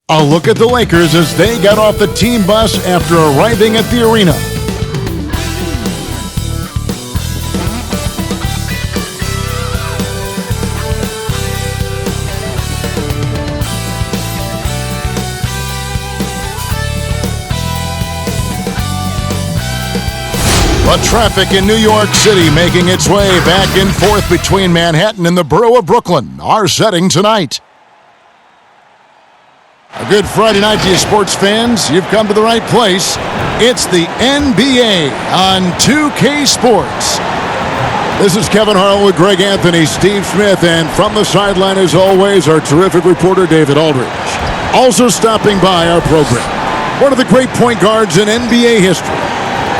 A look at the Lakers as they got off the team bus after arriving at the arena. The traffic in New York City making its way back and forth between Manhattan and the borough of Brooklyn. Our setting tonight. A good Friday night to you sports fans. You've come to the right place. It's the NBA on 2K Sports. This is Kevin Harlan with Greg Anthony, Steve Smith, and from the sideline as always, our terrific reporter David Aldridge. Also stopping by our program, one of the great point guards in NBA history,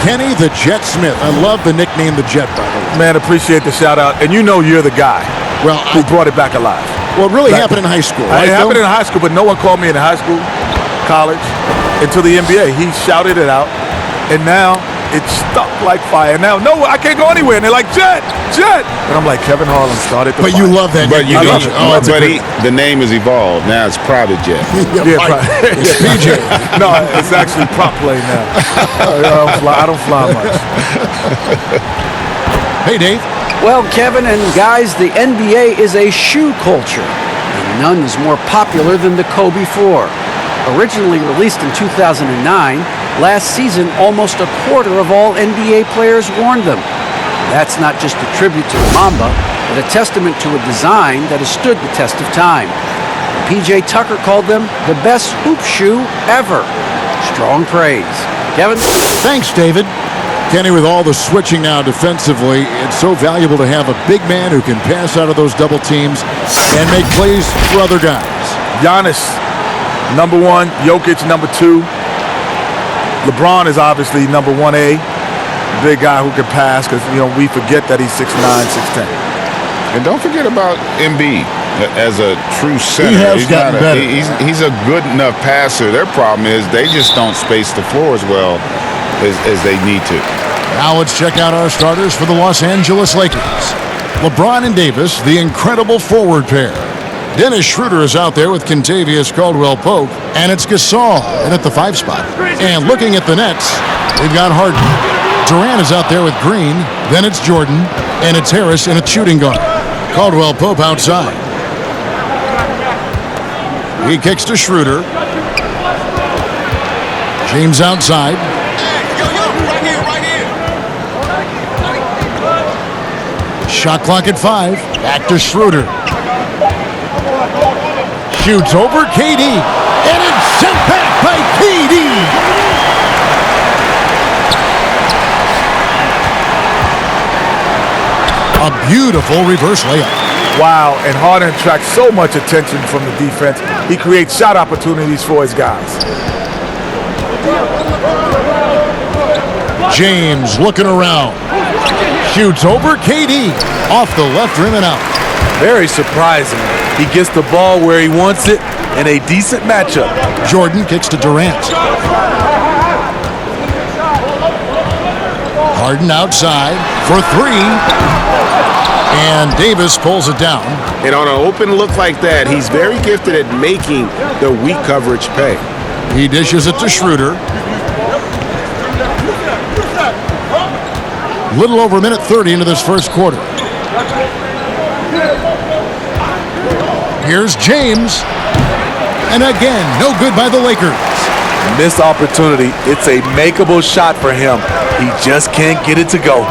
Kenny the Jet Smith. I love the nickname the Jet, by the way. Man, appreciate the shout out. And you know you're the guy who brought it back alive. Well, it really happened in high school. It happened in high school, but no one called me in high school, college, until the NBA. He shouted it out, and now it's stuck like fire. Now, no, I can't go anywhere. And they're like, Jet, Jet. And I'm like, Kevin Harlan started the But fire. you love that. But name. the name has evolved. Now it's Private Jet. It's PJ. No, it's actually prop play now. I don't fly much. Hey, Dave. Well, Kevin and guys, the NBA is a shoe culture, and none is more popular than the Kobe 4. Originally released in 2009, last season almost a quarter of all NBA players worn them. That's not just a tribute to the Mamba, but a testament to a design that has stood the test of time. PJ Tucker called them the best hoop shoe ever. Strong praise. Kevin? Thanks, David. Kenny, with all the switching now defensively, it's so valuable to have a big man who can pass out of those double teams and make plays for other guys. Giannis, number one. Jokic, number two. LeBron is obviously number 1A. Big guy who can pass because, we forget that he's 6'9", 6'10". And don't forget about Embiid as a true center. He has gotten better. He's a good enough passer. Their problem is they just don't space the floor as well as they need to. Now let's check out our starters for the Los Angeles Lakers. LeBron and Davis, the incredible forward pair. Dennis Schroeder is out there with Kentavious Caldwell-Pope, and it's Gasol in at the 5 spot. And looking at the Nets, we've got Harden. Durant is out there with Green, then it's Jordan, and it's Harris in a shooting guard. Caldwell-Pope outside. He kicks to Schroeder. James outside. Shot clock at 5. Back to Schroeder. Shoots over KD. And it's sent back by KD. A beautiful reverse layup. Wow, and Harden attracts so much attention from the defense. He creates shot opportunities for his guys. James looking around. Shoots over KD. Off the left rim and out. Very surprising. He gets the ball where he wants it in a decent matchup. Jordan kicks to Durant. Harden outside for 3. And Davis pulls it down. And on an open look like that, he's very gifted at making the weak coverage pay. He dishes it to Schroeder. Little over a minute 30 into this first quarter. Here's James. And again, no good by the Lakers. Missed opportunity. It's a makeable shot for him. He just can't get it to go.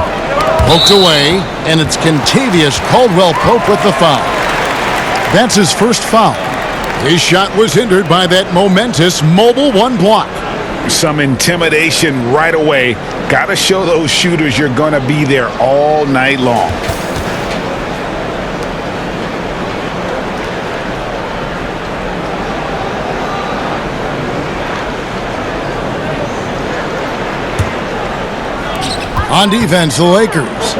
Poked away, and it's Kentavious Caldwell-Pope with the foul. That's his first foul. His shot was hindered by that momentous mobile 1 block. Some intimidation right away. Got to show those shooters you're going to be there all night long. On defense, the Lakers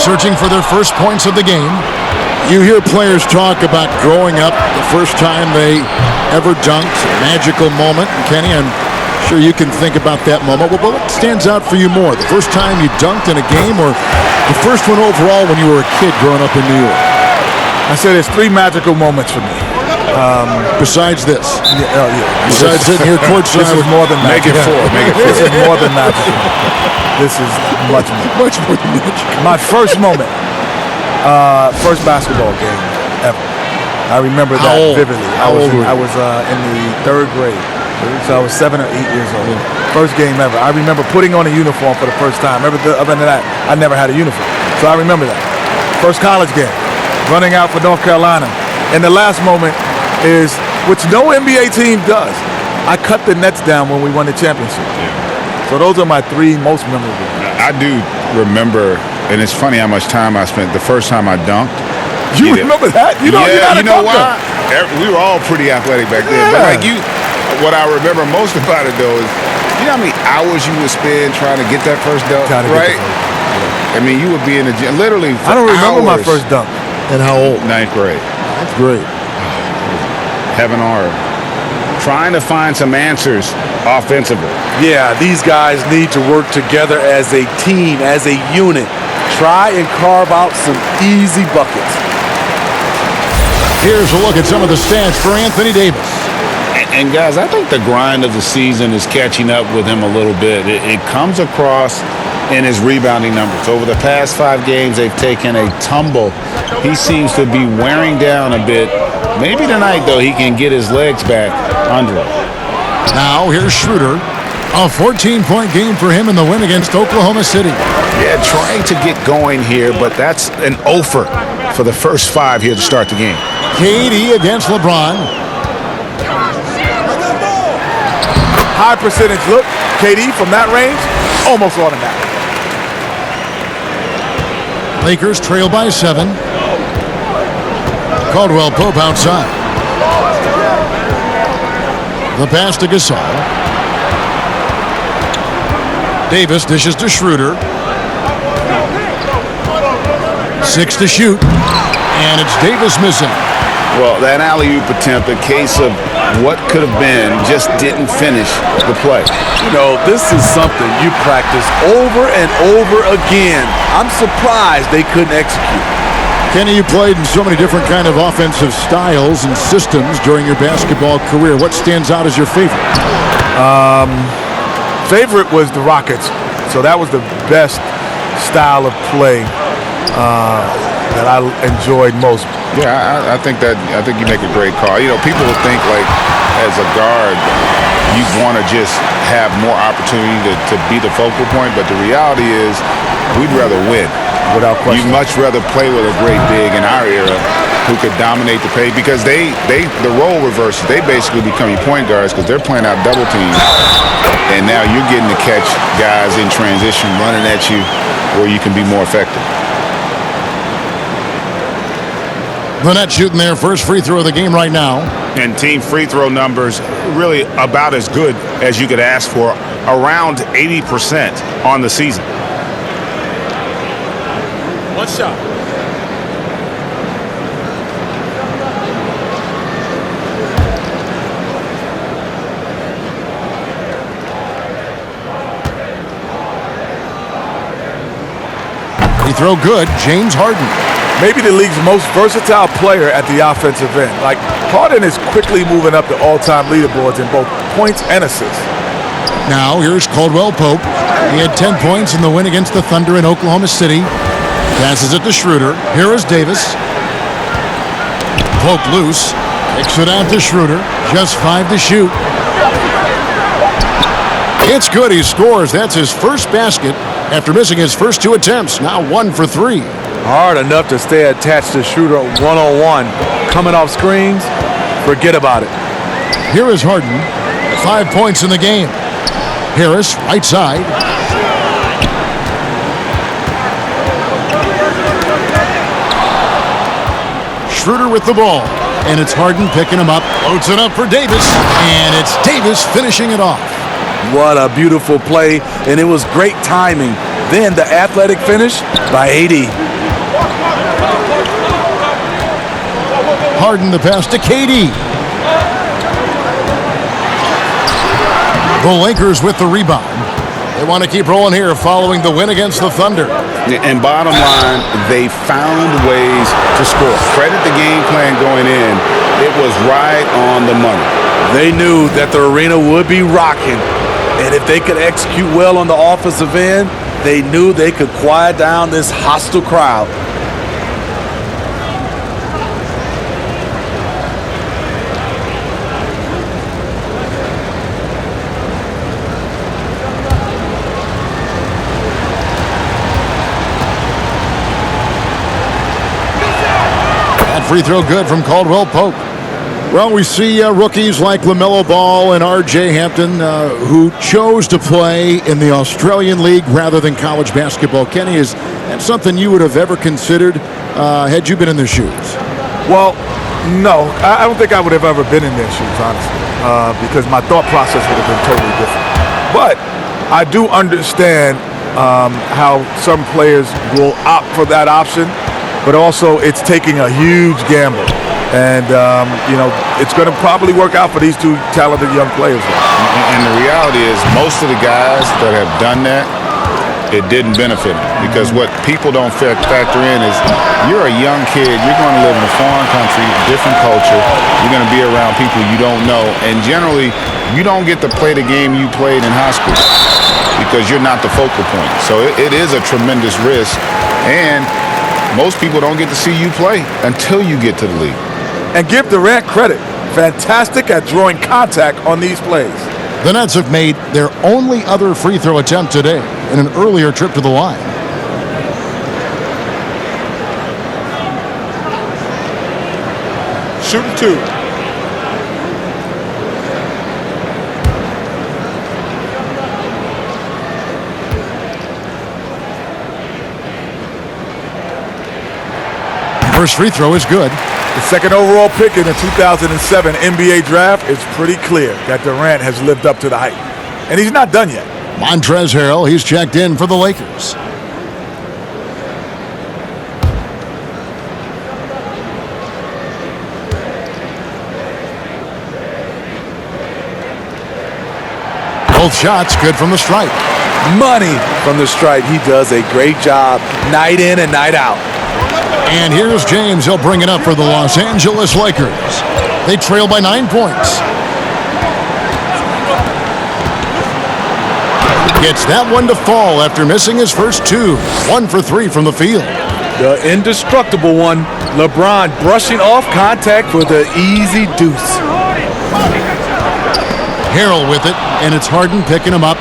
searching for their first points of the game. You hear players talk about growing up, the first time they ever dunked, a magical moment. Kenny, I'm sure you can think about that moment. But what stands out for you more, the first time you dunked in a game or the first one overall when you were a kid growing up in New York? I said there's 3 magical moments for me. Besides this. Yeah. Besides sitting here courtside. This is more than Make magic. it 4. Make it 4. This is more than magic. This is much more. Much more than magic. My first moment, first basketball game ever. I remember How that old? vividly. How old were you? I was in the 3rd grade, so I was 7 or 8 years old. First game ever. I remember putting on a uniform for the first time. Other than that, I never had a uniform, so I remember that. First college game, running out for North Carolina, and the last moment is, which no NBA team does. I cut the nets down when we won the championship. So those are my 3 most memorable. I do remember, and it's funny how much time I spent the first time I dunked. You remember that? You know why? We were all pretty athletic back then. But like what I remember most about it though is, you know how many hours you would spend trying to get that first dunk, right? I mean, you would be in the gym literally for I don't remember my hours. first dunk. And how old? 9th grade. That's great. Heaven or earth. Trying to find some answers offensively. Yeah, these guys need to work together as a team, as a unit. Try and carve out some easy buckets. Here's a look at some of the stats for Anthony Davis. And guys, I think the grind of the season is catching up with him a little bit. It comes across in his rebounding numbers. Over the past 5 games, they've taken a tumble. He seems to be wearing down a bit. Maybe tonight, though, he can get his legs back under him. Now, here's Schroeder. A 14-point game for him in the win against Oklahoma City. Yeah, trying to get going here, but that's an offer for the first 5 here to start the game. KD against LeBron. High percentage look. KD from that range, almost automatic. Lakers trail by 7. Caldwell Pope outside. The pass to Gasol. Davis dishes to Schroeder. 6 to shoot. And it's Davis missing. Well, that alley-oop attempt, a case of what could have been, just didn't finish the play. You know, this is something you practice over and over again. I'm surprised they couldn't execute. Kenny, you played in so many different kind of offensive styles and systems during your basketball career. What stands out as your favorite? Favorite was the Rockets. So that was the best style of play that I enjoyed most. Yeah, I think you make a great call. You know, people will think like as a guard, you want to just have more opportunity to be the focal point, but the reality is we'd rather win. Without question. You'd much rather play with a great big in our era who could dominate the paint because the role reverses. They basically become your point guards because they're playing out double teams, and now you're getting to catch guys in transition running at you where you can be more effective. Lynette shooting their first free throw of the game right now. And team free throw numbers really about as good as you could ask for, around 80% on the season. One shot. Free throw good. James Harden. Maybe the league's most versatile player at the offensive end. Like, Harden is quickly moving up the all-time leaderboards in both points and assists. Now, here's Caldwell Pope. He had 10 points in the win against the Thunder in Oklahoma City. Passes it to Schroeder. Here is Davis. Pope loose. Kicks it out to Schroeder. Just 5 to shoot. It's good. He scores. That's his first basket after missing his first 2 attempts. Now 1 for 3. Hard enough to stay attached to Schroeder one-on-one. Coming off screens, forget about it. Here is Harden. 5 points in the game. Harris, right side. Schroeder with the ball. And it's Harden picking him up. Loads it up for Davis. And it's Davis finishing it off. What a beautiful play, and it was great timing. Then the athletic finish by AD. Harden the pass to KD. The Lakers with the rebound. They want to keep rolling here following the win against the Thunder. And bottom line, they found ways to score. Credit the game plan going in. It was right on the money. They knew that the arena would be rocking, and if they could execute well on the offensive end, they knew they could quiet down this hostile crowd. That free throw good from Caldwell Pope. Well, we see rookies like LaMelo Ball and R.J. Hampton who chose to play in the Australian League rather than college basketball. Kenny, is that something you would have ever considered had you been in their shoes? Well, no. I don't think I would have ever been in their shoes, honestly, because my thought process would have been totally different. But I do understand how some players will opt for that option, but also it's taking a huge gamble. And, it's going to probably work out for these two talented young players. And the reality is most of the guys that have done that, it didn't benefit them. Because what people don't factor in is you're a young kid, you're going to live in a foreign country, different culture, you're going to be around people you don't know. And generally, you don't get to play the game you played in high school because you're not the focal point. So it is a tremendous risk. And most people don't get to see you play until you get to the league. And give Durant credit. Fantastic at drawing contact on these plays. The Nets have made their only other free throw attempt today in an earlier trip to the line. Shooting two. First free throw is good. The second overall pick in the 2007 NBA draft, it's pretty clear that Durant has lived up to the hype. And he's not done yet. Montrezl Harrell, he's checked in for the Lakers. Both shots good from the stripe. Money from the stripe. He does a great job night in and night out. And here's James. He'll bring it up for the Los Angeles Lakers. They trail by 9 points. Gets that one to fall after missing his first two. 1 for 3 from the field. The indestructible one. LeBron brushing off contact with an easy deuce. Harrell with it, and it's Harden picking him up.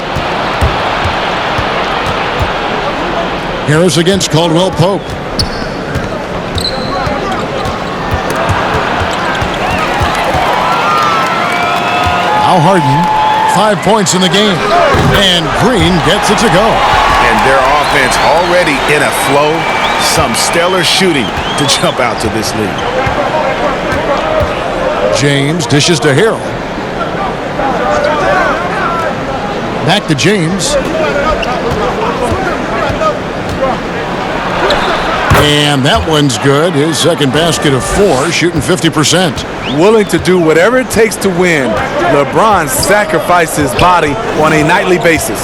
Harris against Caldwell Pope. Now Harden, 5 points in the game. And Green gets it to go. And their offense already in a flow. Some stellar shooting to jump out to this league. James dishes to Harrell. Back to James. And that one's good. His second basket of 4, shooting 50%. Willing to do whatever it takes to win. LeBron sacrifices his body on a nightly basis.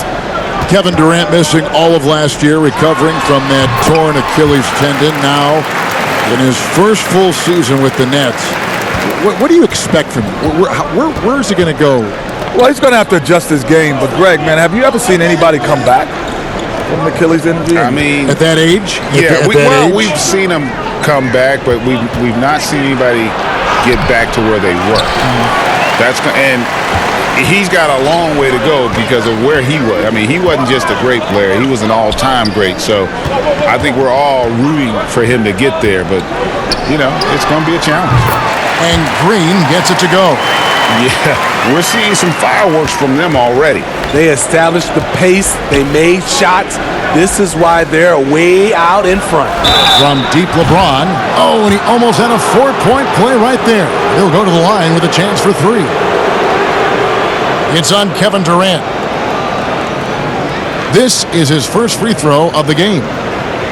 Kevin Durant missing all of last year, recovering from that torn Achilles tendon. Now, in his first full season with the Nets, what do you expect from him? Where's he going to go? Well, he's going to have to adjust his game. But, Greg, man, have you ever seen anybody come back from Achilles injury? I mean, at that age? Yeah, age? We've seen him come back, but we've not seen anybody get back to where they were. And he's got a long way to go because of where he was. I mean, he wasn't just a great player; he was an all-time great. So I think we're all rooting for him to get there. But it's going to be a challenge. And Green gets it to go. Yeah, we're seeing some fireworks from them already. They established the pace. They made shots. This is why they're way out in front. From deep LeBron. Oh, and he almost had a 4-point play right there. He'll go to the line with a chance for 3. It's on Kevin Durant. This is his first free throw of the game.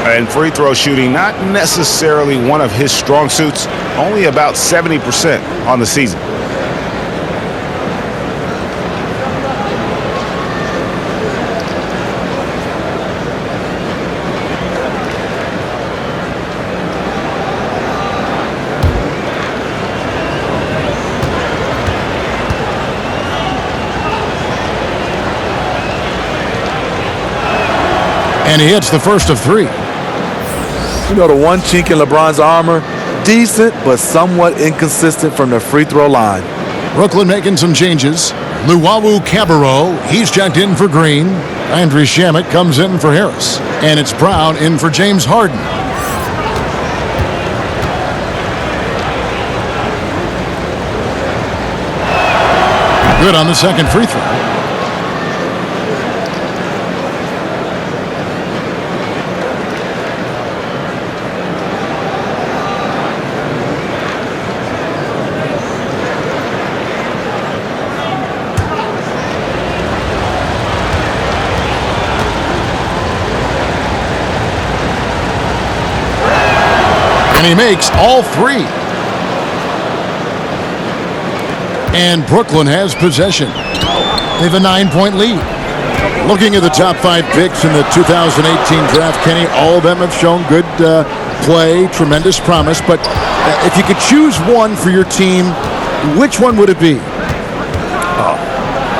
And free throw shooting, not necessarily one of his strong suits, only about 70% on the season. And he hits the first of 3. You know, the one chink in LeBron's armor, decent but somewhat inconsistent from the free throw line. Brooklyn making some changes. Luwawu Cabarro, he's checked in for Green. Andrew Shamet comes in for Harris. And it's Brown in for James Harden. Good on the second free throw. And he makes all 3. And Brooklyn has possession. They have a 9-point lead. Looking at the top 5 picks in the 2018 draft, Kenny, all of them have shown good play, tremendous promise. But if you could choose one for your team, which one would it be?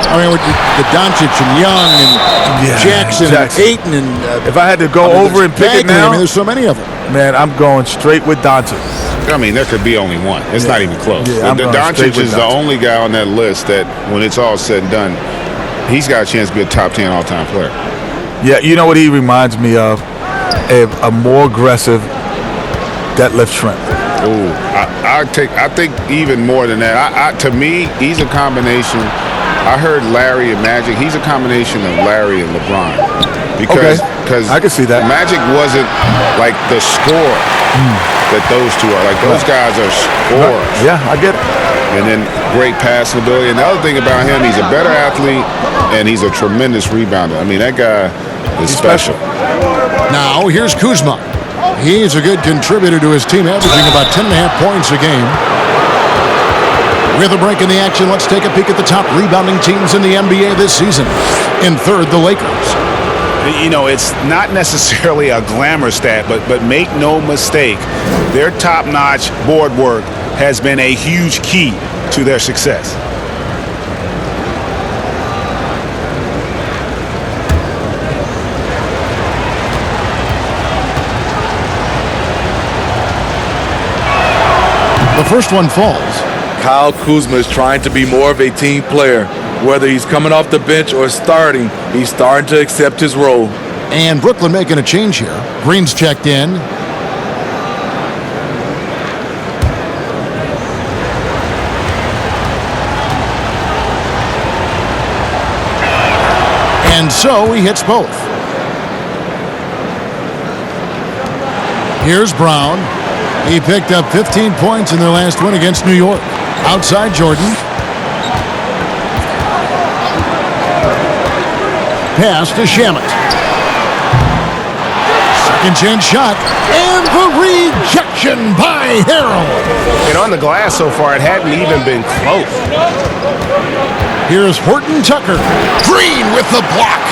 I mean, with the Doncic and Young and Jackson and Ayton and... if I had to go over and pick it now... I mean, there's so many of them. Man, I'm going straight with Doncic. I mean, there could be only one. It's not even close. Yeah, the Doncic is the only guy on that list that, when it's all said and done, he's got a chance to be a top 10 all-time player. Yeah, you know what he reminds me of? A more aggressive deadlift shrimp. Ooh, I think even more than that. To me, he's a combination. I heard Larry and Magic. He's a combination of Larry and LeBron. Because I can see that. Magic wasn't like the scorer that those two are. Like, those guys are scorers. Yeah, I get it. And then great passing ability. And the other thing about him, he's a better athlete, and he's a tremendous rebounder. I mean, that guy is special. Now, here's Kuzma. He's a good contributor to his team, averaging about 10.5 points a game. With a break in the action, let's take a peek at the top rebounding teams in the NBA this season. In third, the Lakers. You know, it's not necessarily a glamour stat, but make no mistake, their top-notch board work has been a huge key to their success. The first one falls. Kyle Kuzma is trying to be more of a team player. Whether he's coming off the bench or starting, he's starting to accept his role. And Brooklyn making a change here. Green's checked in. And so he hits both. Here's Brown. He picked up 15 points in their last win against New York. Outside Jordan. Pass to Shamet. Second chance shot. And the rejection by Harrell. And on the glass so far, it hadn't even been close. Here's Horton Tucker. Green with the block.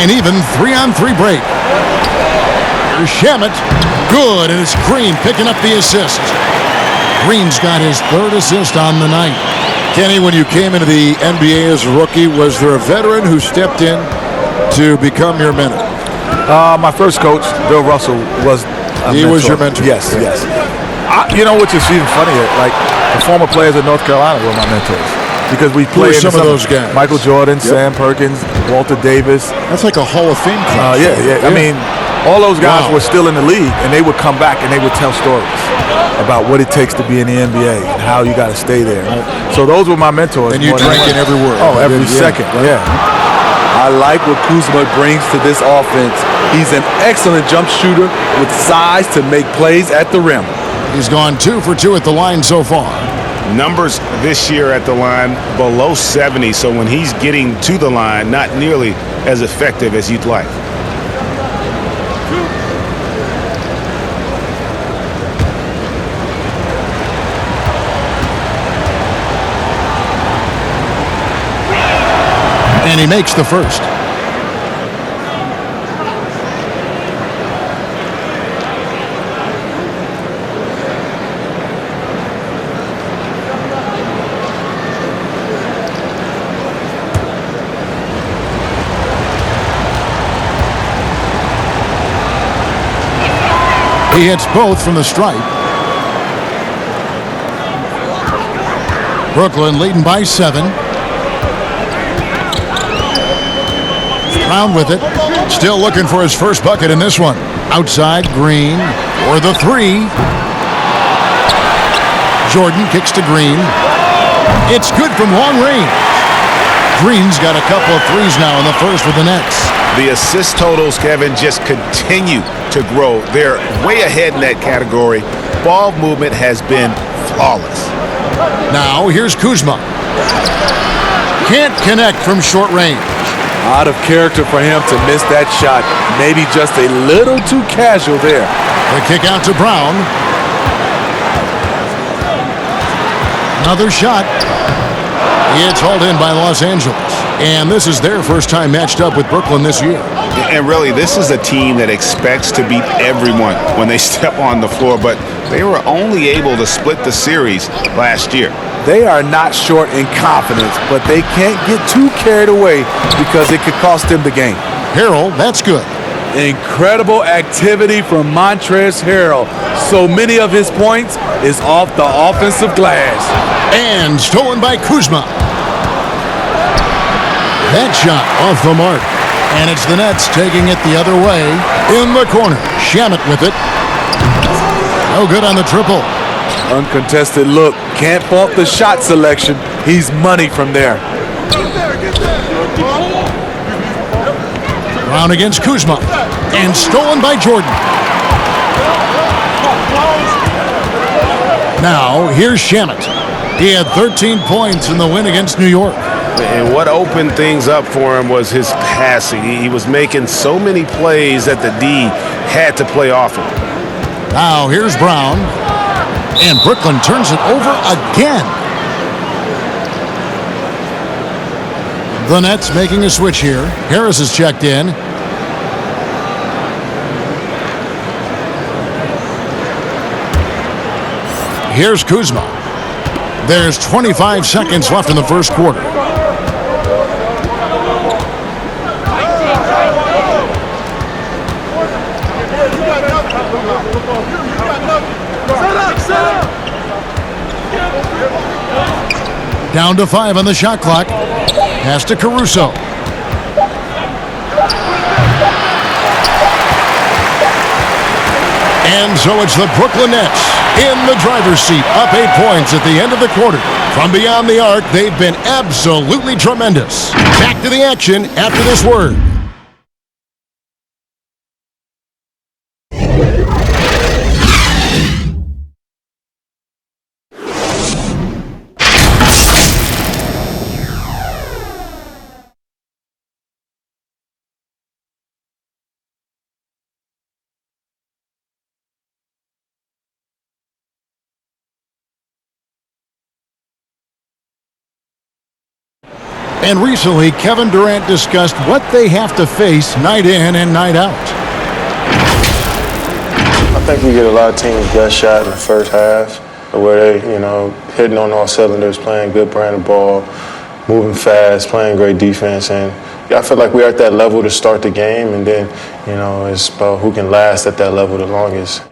And even 3-on-3 break. Here's Shamet. Good, and it's Green picking up the assist. Green's got his third assist on the night. Kenny, when you came into the NBA as a rookie, was there a veteran who stepped in to become your mentor? My first coach, Bill Russell, was a mentor. Was your mentor? Yes, yes. You know, which is even funnier, like the former players of North Carolina were my mentors. Because we played some of those guys. Michael Jordan, Sam Perkins, Walter Davis. That's like a Hall of Fame class. Yeah. I mean, all those guys were still in the league, and they would come back and they would tell stories about what it takes to be in the NBA and how you got to stay there. So those were my mentors. And you drank in every word. Oh, every second. Yeah. I like what Kuzma brings to this offense. He's an excellent jump shooter with size to make plays at the rim. He's gone 2 for 2 at the line so far. Numbers this year at the line below 70, so when he's getting to the line, not nearly as effective as you'd like. And he makes the first. He hits both from the stripe. Brooklyn leading by 7. Brown with it. Still looking for his first bucket in this one. Outside, Green for the 3. Jordan kicks to Green. It's good from long range. Green's got a couple of threes now in the first for the Nets. The assist totals, Kevin, just continue to grow. They're way ahead in that category. Ball movement has been flawless. Now here's Kuzma. Can't connect from short range. Out of character for him to miss that shot. Maybe just a little too casual there. The kick out to Brown. Another shot. It's hauled in by Los Angeles. And this is their first time matched up with Brooklyn this year. And really, this is a team that expects to beat everyone when they step on the floor, but they were only able to split the series last year. They are not short in confidence, but they can't get too carried away because it could cost them the game. Harrell, that's good. Incredible activity from Montrezl Harrell. So many of his points is off the offensive glass. And stolen by Kuzma. That shot off the mark. And it's the Nets taking it the other way. In the corner, Shamet with it. No good on the triple. Uncontested look. Can't fault the shot selection. He's money from there. Brown against Kuzma. And stolen by Jordan. Now, here's Shamet. He had 13 points in the win against New York. And what opened things up for him was his passing. He was making so many plays that the D had to play off him. Now, here's Brown. And Brooklyn turns it over again. The Nets making a switch here. Harris is checked in. Here's Kuzma. There's 25 seconds left in the first quarter. Down to 5 on the shot clock. Pass to Caruso. And so it's the Brooklyn Nets in the driver's seat, up 8 points at the end of the quarter. From beyond the arc, they've been absolutely tremendous. Back to the action after this word. And recently, Kevin Durant discussed what they have to face night in and night out. I think we get a lot of teams' best shot in the first half, where they, hitting on all cylinders, playing good brand of ball, moving fast, playing great defense. And I feel like we're at that level to start the game, and then, it's about who can last at that level the longest.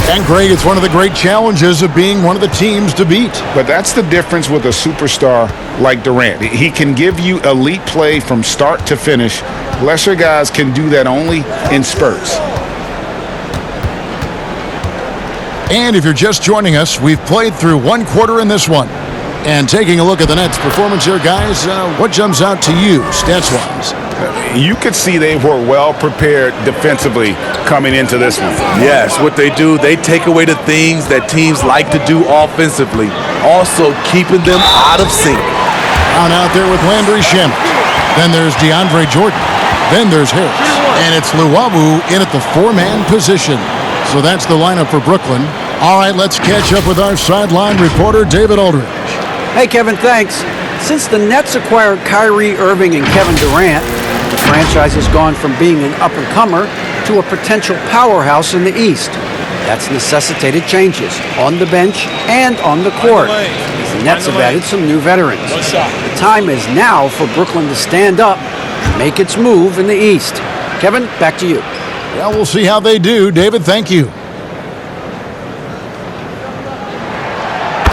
And Greg, it's one of the great challenges of being one of the teams to beat. But that's the difference with a superstar like Durant. He can give you elite play from start to finish. Lesser guys can do that only in spurts. And if you're just joining us, we've played through one quarter in this one. And taking a look at the Nets' performance here, guys, what jumps out to you, stats-wise? You could see they were well prepared defensively coming into this one. Yes, what they do, they take away the things that teams like to do offensively, also keeping them out of sync. On out there with Landry Shamet. Then there's DeAndre Jordan. Then there's Harris. And it's Luwawu in at the 4-man position. So that's the lineup for Brooklyn. All right, let's catch up with our sideline reporter, David Aldridge. Hey, Kevin, thanks. Since the Nets acquired Kyrie Irving and Kevin Durant, the franchise has gone from being an up-and-comer to a potential powerhouse in the East. That's necessitated changes on the bench and on the court. The Nets have added some new veterans. The time is now for Brooklyn to stand up and make its move in the East. Kevin, back to you. Well, we'll see how they do. David, thank you.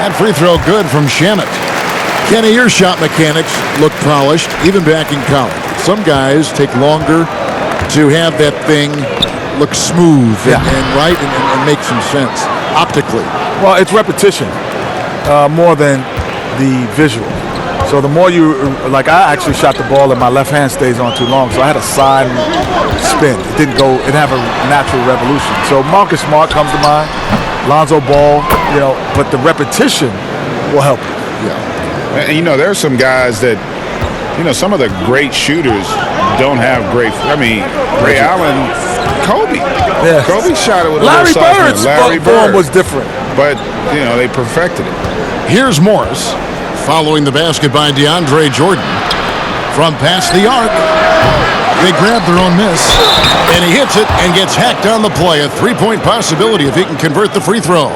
That free throw good from Shamit. Kenny, your shot mechanics look polished, even back in college. Some guys take longer to have that thing look smooth and right and make some sense optically. Well, it's repetition more than the visual. So the more you, like I actually shot the ball and my left hand stays on too long, so I had a side spin. It didn't go, it didn't have a natural revolution. So Marcus Smart comes to mind, Lonzo Ball, but the repetition will help you. Yeah. And, there are some guys that, some of the great shooters don't have great, Ray Allen, Kobe. Yes. Kobe shot it with Larry a little Bird's form was different. But, they perfected it. Here's Morris following the basket by DeAndre Jordan from past the arc. They grab their own miss, and he hits it and gets hacked on the play. A three-point possibility if he can convert the free throw.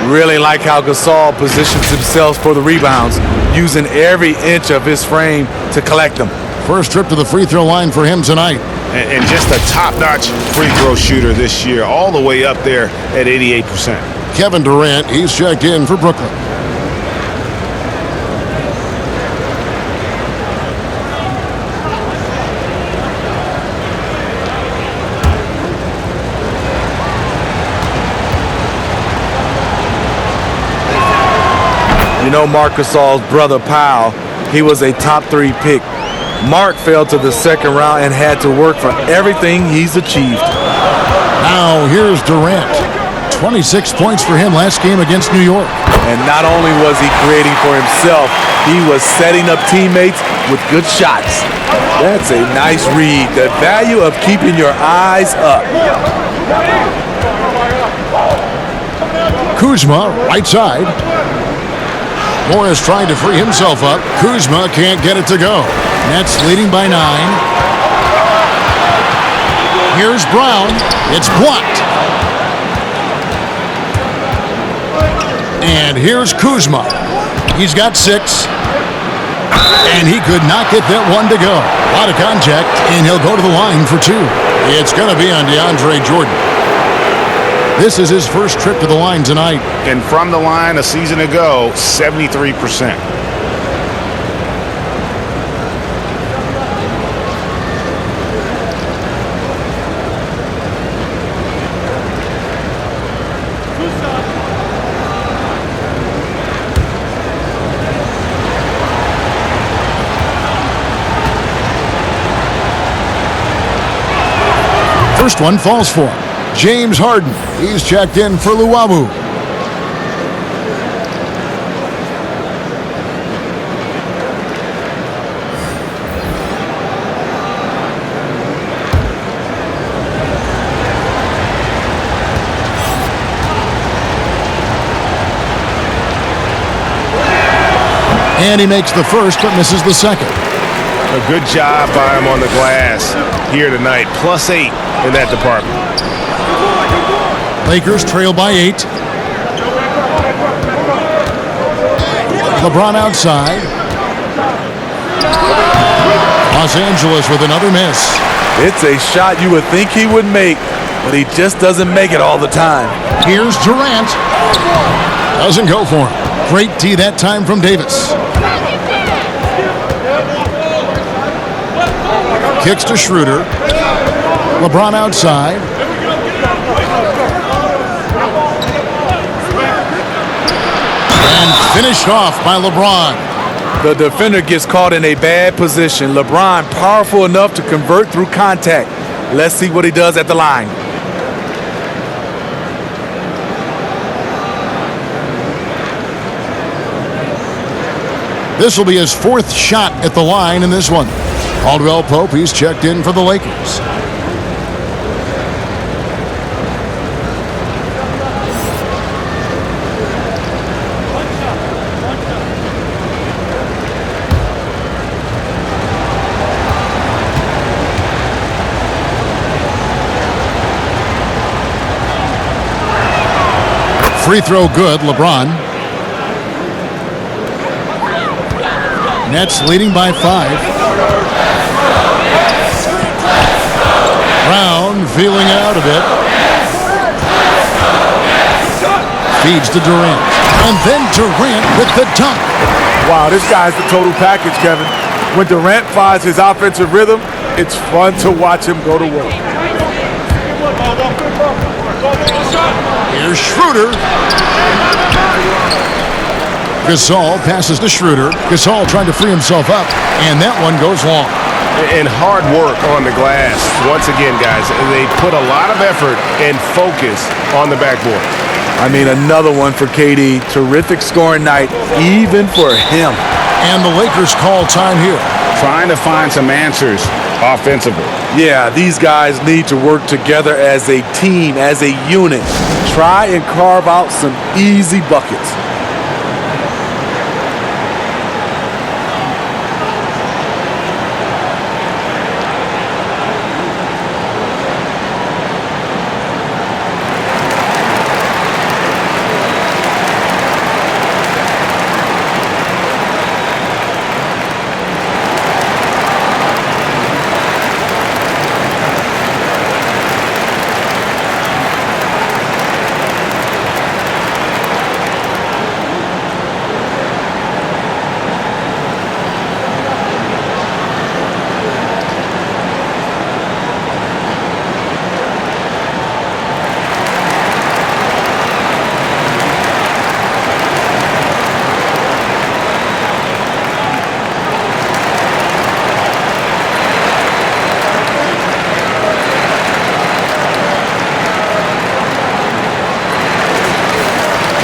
Really like how Gasol positions himself for the rebounds, using every inch of his frame to collect them. First trip to the free throw line for him tonight. And just a top-notch free throw shooter this year, all the way up there at 88%. Kevin Durant, he's checked in for Brooklyn. Marc Gasol's brother Powell, he was a top 3 pick. Mark fell to the second round and had to work for everything he's achieved. Now here's Durant. 26 points for him last game against New York. And not only was he creating for himself, he was setting up teammates with good shots. That's a nice read. The value of keeping your eyes up. Kuzma, right side. Morris trying to free himself up. Kuzma can't get it to go. Nets leading by 9. Here's Brown. It's blocked. And here's Kuzma. He's got 6. And he could not get that one to go. A lot of contact, and he'll go to the line for 2. It's going to be on DeAndre Jordan. This is his first trip to the line tonight. And from the line a season ago, 73%. First one falls for him. James Harden, he's checked in for Luwawu. And he makes the first but misses the second. A good job by him on the glass here tonight. +8 in that department. Lakers trail by 8. LeBron outside. Los Angeles with another miss. It's a shot you would think he would make, but he just doesn't make it all the time. Here's Durant. Doesn't go for him. Great tee that time from Davis. Kicks to Schroeder. LeBron outside. And finished off by LeBron. The defender gets caught in a bad position. LeBron powerful enough to convert through contact. Let's see what he does at the line. This will be his 4th shot at the line in this one. Caldwell Pope, he's checked in for the Lakers. Free throw good, LeBron. Nets leading by 5. Brown feeling it out a bit. Feeds to Durant. And then Durant with the dunk. Wow, this guy's the total package, Kevin. When Durant finds his offensive rhythm, it's fun to watch him go to work. Here's Schroeder. Gasol passes to Schroeder. Gasol trying to free himself up, and that one goes long. And hard work on the glass. Once again, guys, they put a lot of effort and focus on the backboard. I mean, another one for KD. Terrific scoring night, even for him. And the Lakers call time here. Trying to find some answers offensively. Yeah, these guys need to work together as a team, as a unit. Try and carve out some easy buckets.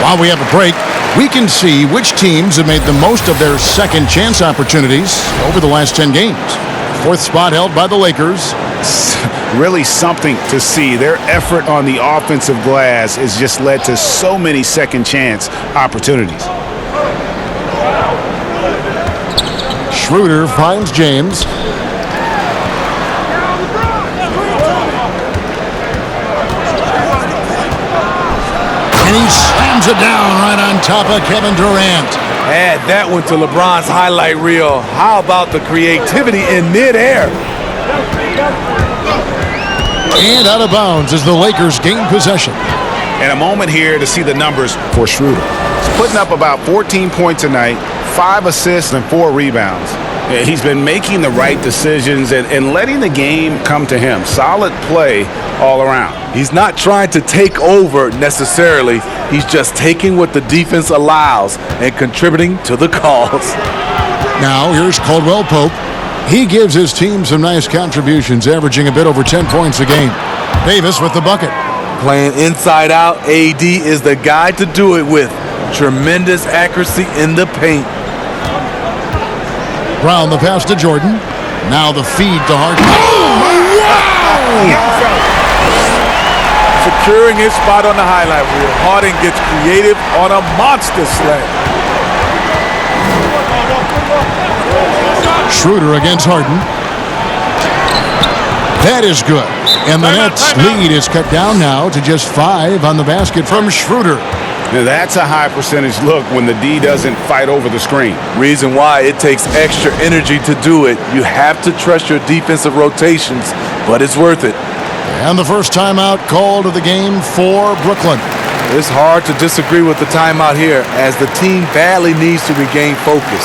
While we have a break, we can see which teams have made the most of their second chance opportunities over the last 10 games. Fourth spot held by the Lakers. Really something to see. Their effort on the offensive glass has just led to so many second chance opportunities. Schroeder finds James. And he slams it down right on top of Kevin Durant. Add that one to LeBron's highlight reel. How about the creativity in midair? And out of bounds as the Lakers gain possession. And a moment here to see the numbers for Schroeder. He's putting up about 14 points a night, 5 assists and 4 rebounds. He's been making the right decisions and letting the game come to him. Solid play all around. He's not trying to take over necessarily. He's just taking what the defense allows and contributing to the cause. Now here's Caldwell Pope. He gives his team some nice contributions, averaging a bit over 10 points a game. Davis with the bucket. Playing inside out, AD is the guy to do it with. Tremendous accuracy in the paint. Brown the pass to Jordan. Now the feed to Harden. Oh, wow! Securing his spot on the highlight reel. Harden gets creative on a monster slam. Schroeder against Harden. That is good. And the Nets' lead is cut down now to just 5 on the basket from Schroeder. Now that's a high percentage look when the D doesn't fight over the screen. Reason why it takes extra energy to do it. You have to trust your defensive rotations, but it's worth it. And the first timeout called of the game for Brooklyn. It's hard to disagree with the timeout here as the team badly needs to regain focus.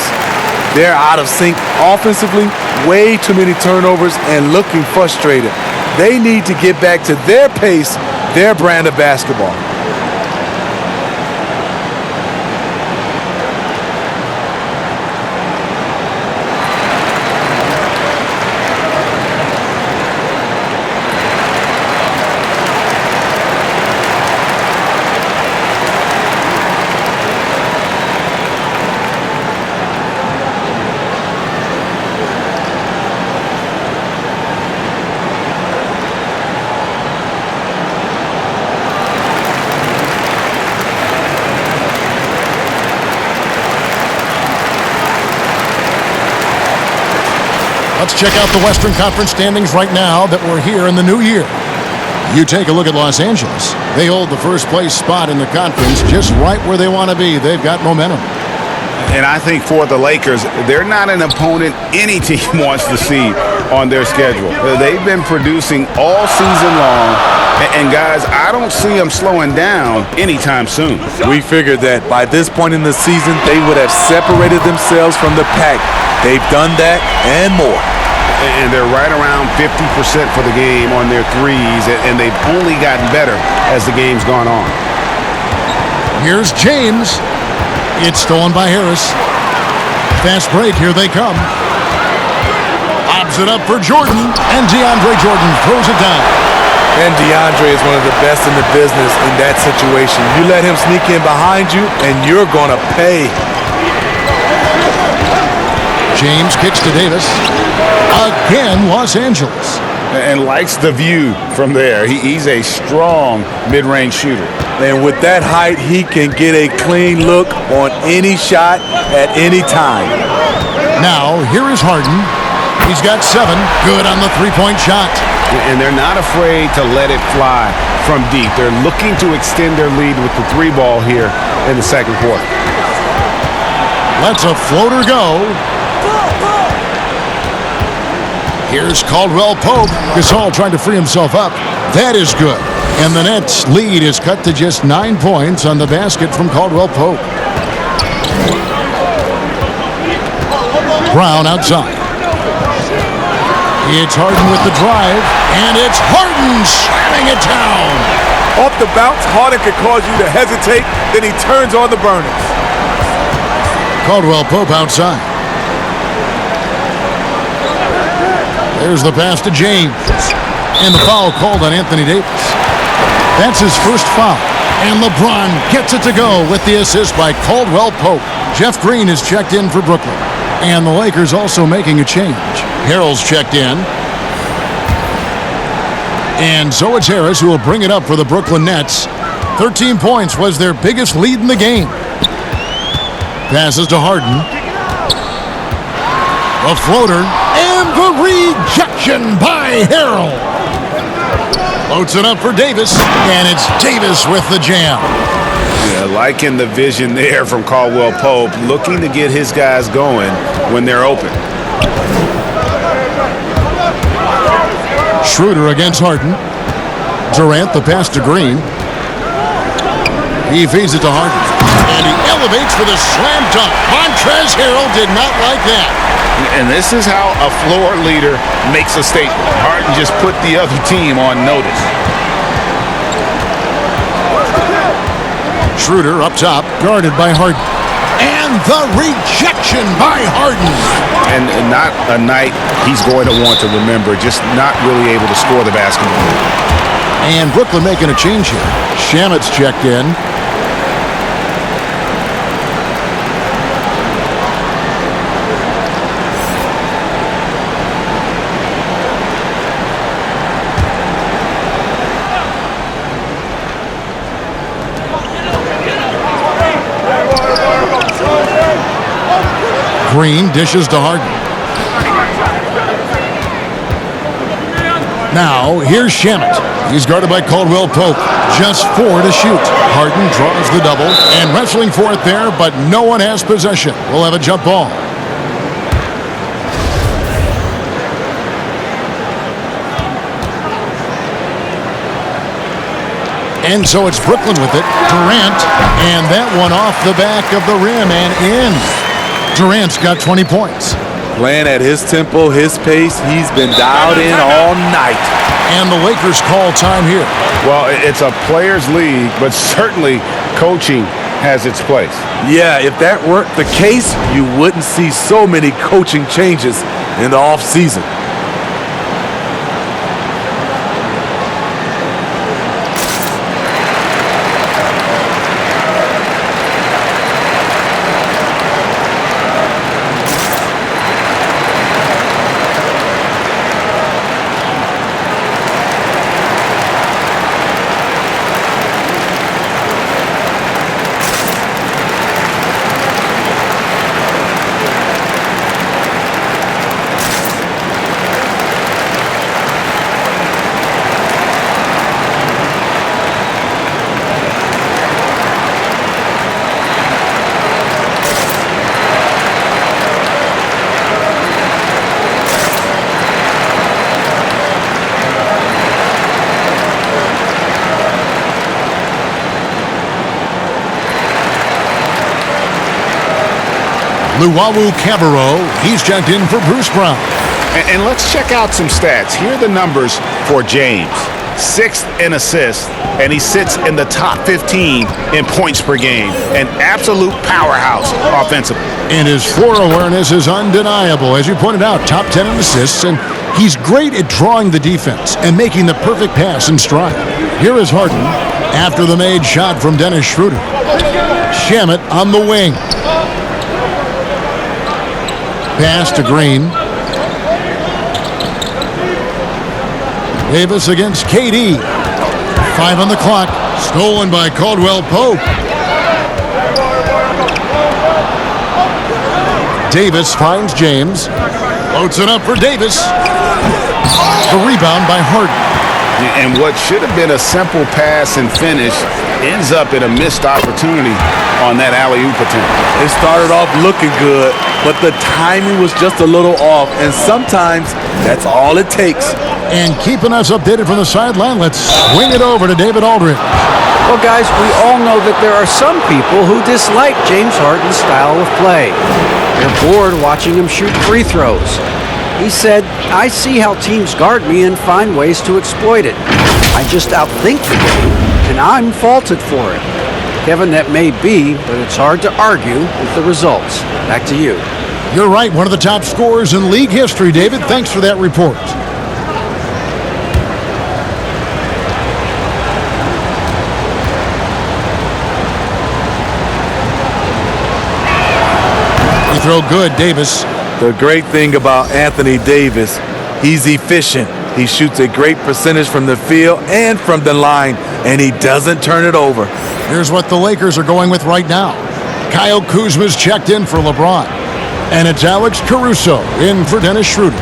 They're out of sync offensively, way too many turnovers, and looking frustrated. They need to get back to their pace, their brand of basketball. Let's check out the Western Conference standings right now that we're here in the new year. You take a look at Los Angeles. They hold the first place spot in the conference just right where they want to be. They've got momentum. And I think for the Lakers, they're not an opponent any team wants to see on their schedule. They've been producing all season long. And guys, I don't see him slowing down anytime soon. We figured that by this point in the season, they would have separated themselves from the pack. They've done that and more. And they're right around 50% for the game on their threes, and they've only gotten better as the game's gone on. Here's James. It's stolen by Harris. Fast break, here they come. Lobs it up for Jordan, and DeAndre Jordan throws it down. And DeAndre is one of the best in the business in that situation. You let him sneak in behind you, and you're going to pay. James kicks to Davis. Again, Los Angeles. And likes the view from there. He's a strong mid-range shooter. And with that height, he can get a clean look on any shot at any time. Now, here is Harden. He's got 7. Good on the three-point shot. And they're not afraid to let it fly from deep. They're looking to extend their lead with the 3 ball here in the second quarter. Lets a floater go. Here's Caldwell Pope. Gasol trying to free himself up. That is good. And the Nets' lead is cut to just 9 points on the basket from Caldwell Pope. Brown outside. It's Harden with the drive, and it's Harden slamming it down. Off the bounce, Harden can cause you to hesitate, then he turns on the burners. Caldwell Pope outside. There's the pass to James. And the foul called on Anthony Davis. That's his first foul. And LeBron gets it to go with the assist by Caldwell Pope. Jeff Green is checked in for Brooklyn. And the Lakers also making a change. Harrell's checked in. And so it's Harris who will bring it up for the Brooklyn Nets. 13 points was their biggest lead in the game. Passes to Harden. A floater, and the rejection by Harrell. Floats it up for Davis, and it's Davis with the jam. Yeah, liking the vision there from Caldwell Pope, looking to get his guys going when they're open. Schroeder against Harden. Durant, the pass to Green. He feeds it to Harden, and he elevates for the slam dunk. Montrezl Harrell did not like that. And this is how a floor leader makes a statement. Harden just put the other team on notice. Schroeder up top, guarded by Harden. And the rejection by Harden. And not a night he's going to want to remember, just not really able to score the basketball. And Brooklyn making a change here. Shamet's checked in. Green dishes to Harden. Now, here's Shamet. He's guarded by Caldwell Pope. Just 4 to shoot. Harden draws the double and wrestling for it there, but no one has possession. We'll have a jump ball. And so it's Brooklyn with it. Durant, and that one off the back of the rim and in. Durant's got 20 points. Playing at his tempo, his pace, he's been dialed in all night. And the Lakers call time here. Well, it's a players' league, but certainly coaching has its place. Yeah, if that weren't the case, you wouldn't see so many coaching changes in the offseason. Luwawu Cabarro, he's checked in for Bruce Brown. And let's check out some stats. Here are the numbers for James. 6th in assists, and he sits in the top 15 in points per game. An absolute powerhouse offensively. And his floor awareness is undeniable. As you pointed out, top 10 in assists, and he's great at drawing the defense and making the perfect pass in stride. Here is Harden after the made shot from Dennis Schroeder. Shamet on the wing. Pass to Green. Davis against KD. 5 on the clock. Stolen by Caldwell Pope. Davis finds James. Floats it up for Davis. The rebound by Harden. And what should have been a simple pass and finish ends up in a missed opportunity on that alley-oop attempt. It started off looking good, but the timing was just a little off, and sometimes that's all it takes. And keeping us updated from the sideline, let's swing it over to David Aldridge. Well, guys, we all know that there are some people who dislike James Harden's style of play. They're bored watching him shoot free throws. He said, "I see how teams guard me and find ways to exploit it. I just outthink the game, and I'm faulted for it." Kevin, that may be, but it's hard to argue with the results. Back to you. You're right, one of the top scorers in league history, David. Thanks for that report. You throw good, Davis. The great thing about Anthony Davis, he's efficient. He shoots a great percentage from the field and from the line, and he doesn't turn it over. Here's what the Lakers are going with right now. Kyle Kuzma's checked in for LeBron. And it's Alex Caruso in for Dennis Schroeder.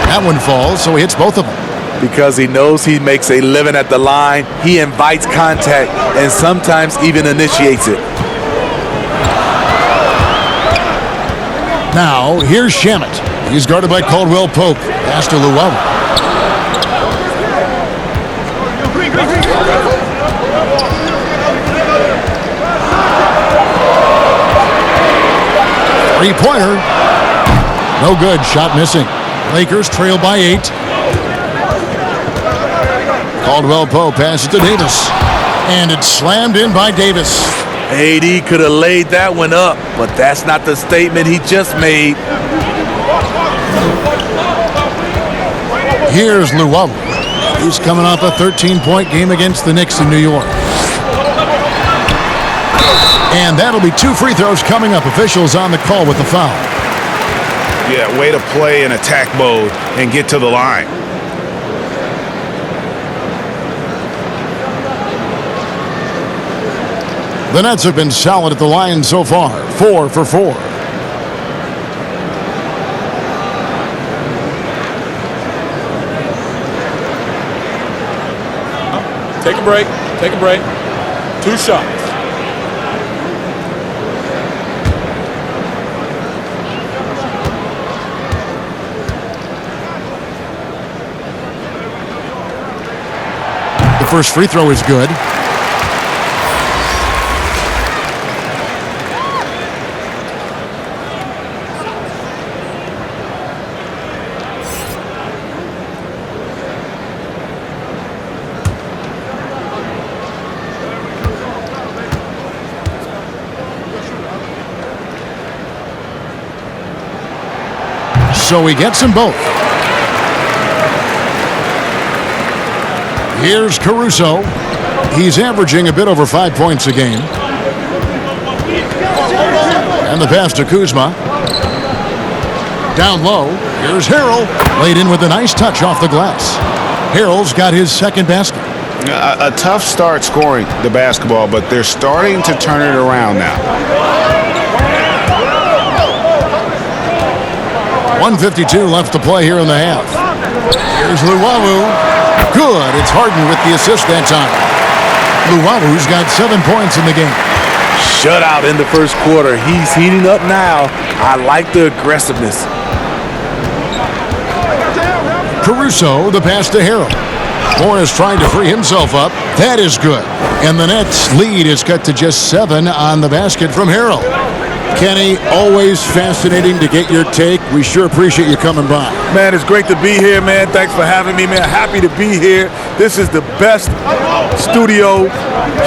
That one falls, so he hits both of them. Because he knows he makes a living at the line, he invites contact and sometimes even initiates it. Now, here's Shamet. He's guarded by Caldwell Pope. Pass to Luwawu. Three-pointer. No good. Shot missing. Lakers trail by 8. Caldwell Pope passes to Davis. And it's slammed in by Davis. AD could have laid that one up, but that's not the statement he just made. Here's Luwawu. He's coming off a 13-point game against the Knicks in New York. And that'll be 2 free throws coming up. Officials on the call with the foul. Yeah, way to play in attack mode and get to the line. The Nets have been solid at the line so far. 4 for 4. Take a break. Take a break. 2 shots. The first free throw is good. So he gets them both. Here's Caruso. He's averaging a bit over 5 points a game. And the pass to Kuzma. Down low. Here's Harrell. Laid in with a nice touch off the glass. Harrell's got his second basket. A tough start scoring the basketball, but they're starting to turn it around now. 1:52 left to play here in the half. Here's Luwawu. Good. It's Harden with the assist that time. Luwawu's got 7 points in the game. Shutout in the first quarter. He's heating up now. I like the aggressiveness. Caruso, the pass to Harrell. Morris trying to free himself up. That is good. And the Nets' lead is cut to just 7 on the basket from Harrell. Kenny, always fascinating to get your take. We sure appreciate you coming by. Man, it's great to be here, man. Thanks for having me, man. Happy to be here. This is the best studio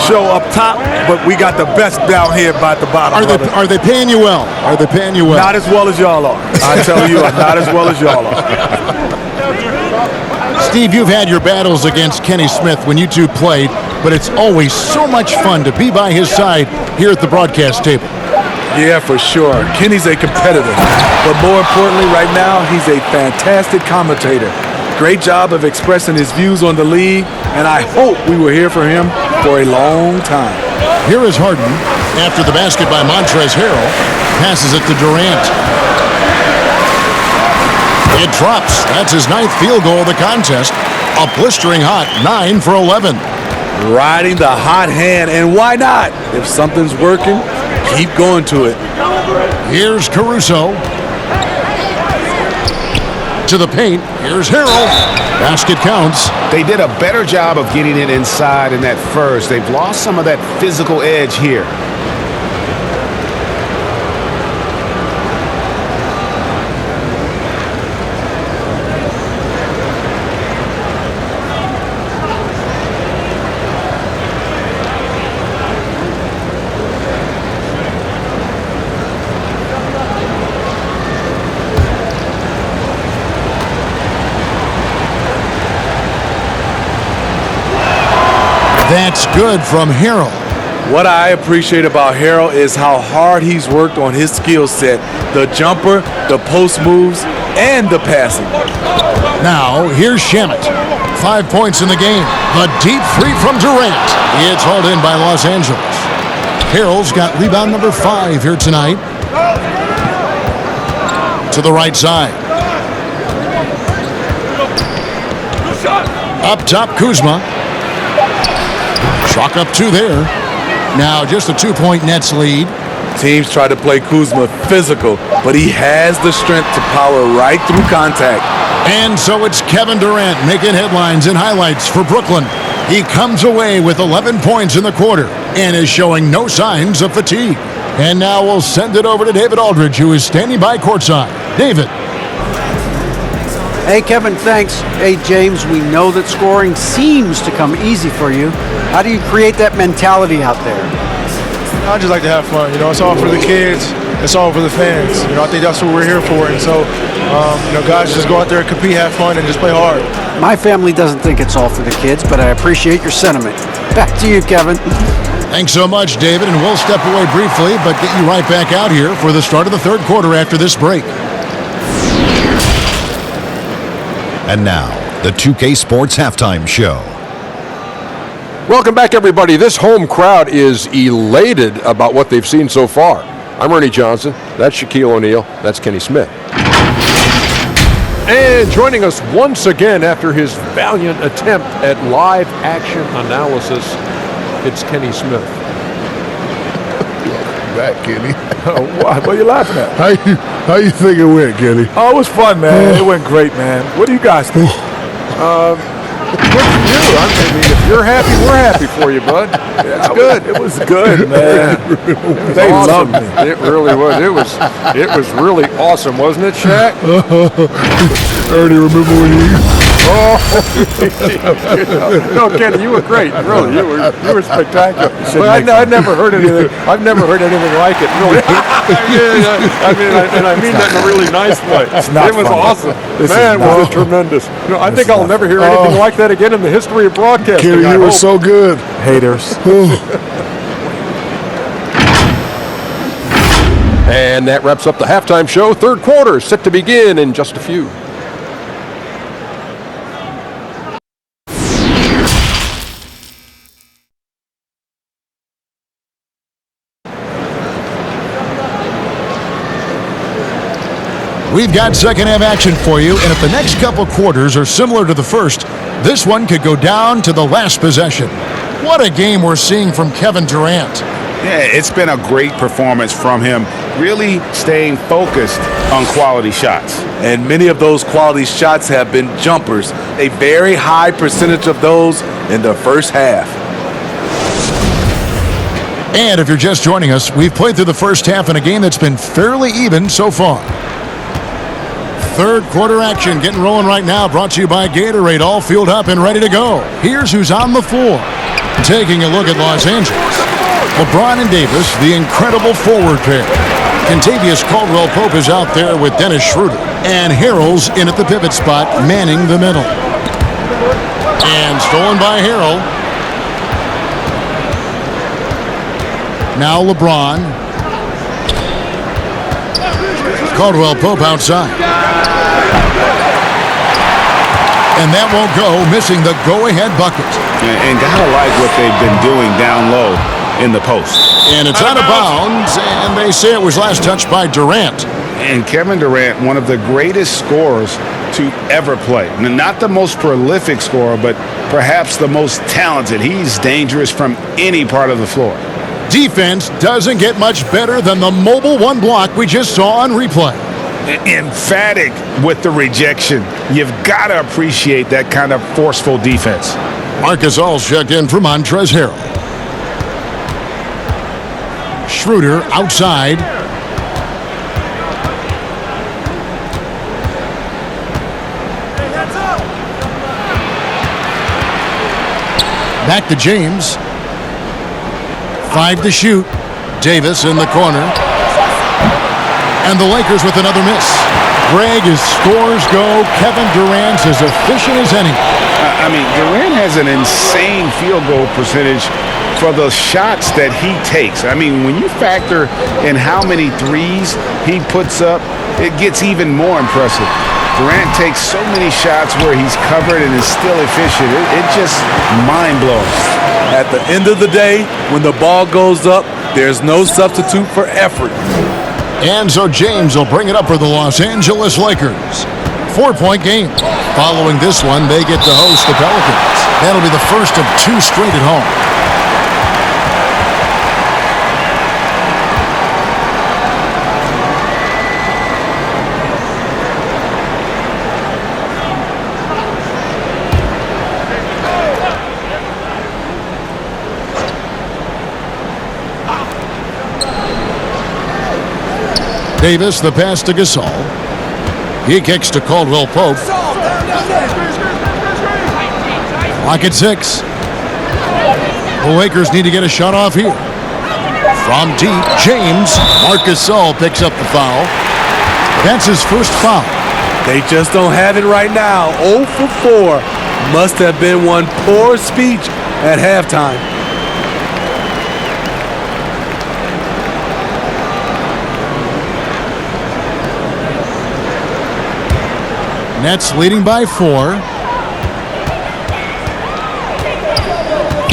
show up top, but we got the best down here by the bottom. Are they paying you well? Are they paying you well? Not as well as y'all are. I tell you, not as well as y'all are. Steve, you've had your battles against Kenny Smith when you two played, but it's always so much fun to be by his side here at the broadcast table. Yeah, for sure. Kenny's a competitor, but more importantly right now, he's a fantastic commentator. Great job of expressing his views on the league, and I hope we will hear from him for a long time. Here is Harden after the basket by Montrezl Harrell. Passes it to Durant. It drops. That's his 9th field goal of the contest. A blistering hot 9 for 11. Riding the hot hand, and why not? If something's working, keep going to it. Here's Caruso. To the paint. Here's Harrell. Basket counts. They did a better job of getting it inside in that first. They've lost some of that physical edge here. That's good from Harrell. What I appreciate about Harrell is how hard he's worked on his skill set. The jumper, the post moves, and the passing. Now, here's Shamet. 5 points in the game. The deep three from Durant. It's hauled in by Los Angeles. Harrell's got rebound number 5 here tonight. To the right side. Up top, Kuzma. Chalk up 2 there. Now just a 2-point Nets lead. Teams try to play Kuzma physical, but he has the strength to power right through contact. And so it's Kevin Durant making headlines and highlights for Brooklyn. He comes away with 11 points in the quarter and is showing no signs of fatigue. And now we'll send it over to David Aldridge, who is standing by courtside. David. Hey, Kevin, thanks. Hey, James, we know that scoring seems to come easy for you. How do you create that mentality out there? I just like to have fun. It's all for the kids. It's all for the fans. I think that's what we're here for. And so, guys, just go out there and compete, have fun, and just play hard. My family doesn't think it's all for the kids, but I appreciate your sentiment. Back to you, Kevin. Thanks so much, David, and we'll step away briefly, but get you right back out here for the start of the third quarter after this break. And now, the 2K Sports Halftime Show. Welcome back, everybody. This home crowd is elated about what they've seen so far. I'm Ernie Johnson. That's Shaquille O'Neal. That's Kenny Smith. And joining us once again after his valiant attempt at live action analysis, it's Kenny Smith. Back, Kenny. What are you laughing at? How you think it went, Kenny? Oh, it was fun, man. It went great, man. What do you guys think? Good for you. I mean, if you're happy, we're happy for you, bud. It's good. It was good, man. They awesome. loved me. It really was. It was really awesome, wasn't it, Shaq? Ernie, remember when you... No, Kenny, you were great. Really, you were spectacular. But I've never heard anything. I've never heard anything like it. Really. I mean that in a really nice way. It was awesome. Man, was it tremendous. I think I'll never hear anything like that again in the history of broadcasting. Kenny, you were so good. Haters. And that wraps up the halftime show. Third quarter is set to begin in just a few. We've got second half action for you, and if the next couple quarters are similar to the first, this one could go down to the last possession. What a game we're seeing from Kevin Durant. Yeah, it's been a great performance from him. really staying focused on quality shots. And many of those quality shots have been jumpers, a very high percentage of those in the first half. And if you're just joining us, we've played through the first half in a game that's been fairly even so far. Third quarter action getting rolling right now, brought to you by Gatorade, all fueled up and ready to go. Here's who's on the floor. Taking a look at Los Angeles. LeBron and Davis, the incredible forward pair. Kentavious Caldwell-Pope is out there with Dennis Schroeder. And Harrell's in at the pivot spot, manning the middle. And stolen by Harrell. Now LeBron. Caldwell-Pope outside. And that won't go, missing the go-ahead bucket. And gotta like what they've been doing down low in the post. And it's out of bounds, and they say it was last touched by Durant. And Kevin Durant, one of the greatest scorers to ever play. Not the most prolific scorer, but perhaps the most talented. He's dangerous from any part of the floor. Defense doesn't get much better than the mobile one block we just saw on replay. Emphatic with the rejection. You've got to appreciate that kind of forceful defense. Marcus All's checked in for Montrezl Harrell. Schroeder outside. Back to James. 5 to shoot. Davis in the corner. And the Lakers with another miss. Greg, as scores go, Kevin Durant's as efficient as any. I mean, Durant has an insane field goal percentage for the shots that he takes. I mean, when you factor in how many threes he puts up, it gets even more impressive. Durant takes so many shots where he's covered and is still efficient. It just mind-blowing. At the end of the day, when the ball goes up, there's no substitute for effort. And so James will bring it up for the Los Angeles Lakers. 4-point game. Following this one, they get to host the Pelicans. That'll be the first of 2 straight at home. Davis, the pass to Gasol. He kicks to Caldwell-Pope. Clock at 6. The Lakers need to get a shot off here. From deep, James. Marcus Gasol picks up the foul. That's his first foul. They just don't have it right now. 0 for 4. Must have been one poor speech at halftime. Nets leading by 4.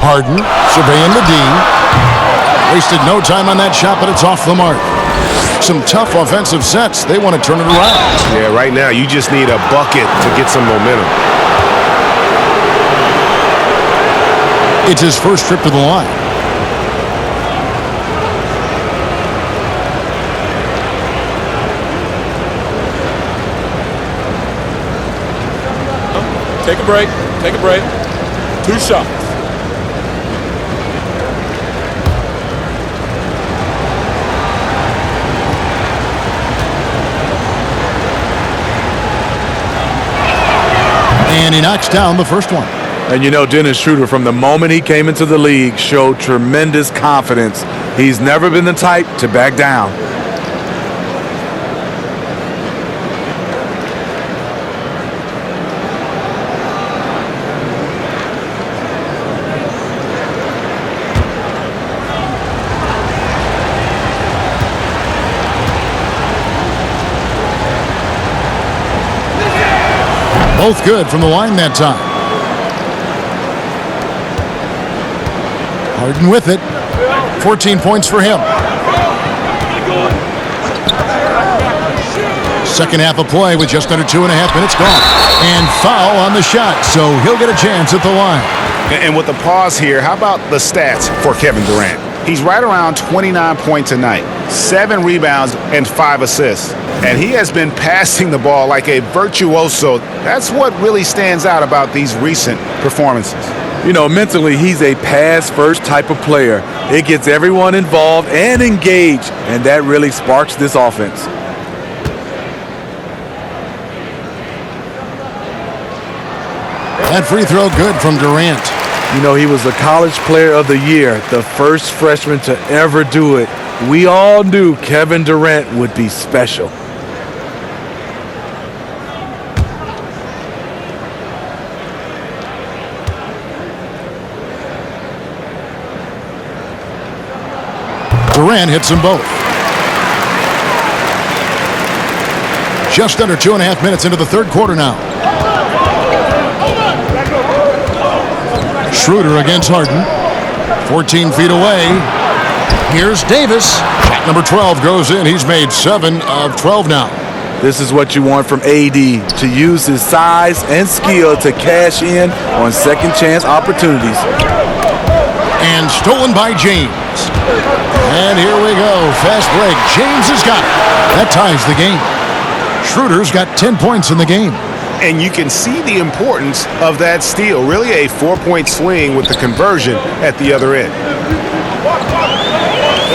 Harden surveying the D. Wasted no time on that shot, but it's off the mark. Some tough offensive sets. They want to turn it around. Yeah, right now you just need a bucket to get some momentum. It's his first trip to the line. Take a break. Take a break. 2 shots. And he knocks down the first one. And you know, Dennis Schroeder, from the moment he came into the league, showed tremendous confidence. He's never been the type to back down. Both good from the line that time. Harden with it. 14 points for him. Second half of play with just under 2.5 minutes gone. And foul on the shot, so he'll get a chance at the line. And with the pause here, how about the stats for Kevin Durant? He's right around 29 points a night. 7 rebounds, and 5 assists. And he has been passing the ball like a virtuoso. That's what really stands out about these recent performances. You know, mentally, he's a pass-first type of player. It gets everyone involved and engaged, and that really sparks this offense. That free throw good from Durant. You know, he was the College Player of the Year, the first freshman to ever do it. We all knew Kevin Durant would be special. Durant hits them both. Just under 2.5 minutes into the third quarter now. Schroeder against Harden. 14 feet away. Here's Davis. Shot number 12 goes in. He's made 7 of 12 now. This is what you want from AD, to use his size and skill to cash in on second chance opportunities. And stolen by James. And here we go. Fast break. James has got it. That ties the game. Schroeder's got 10 points in the game. And you can see the importance of that steal. Really a 4-point swing with the conversion at the other end.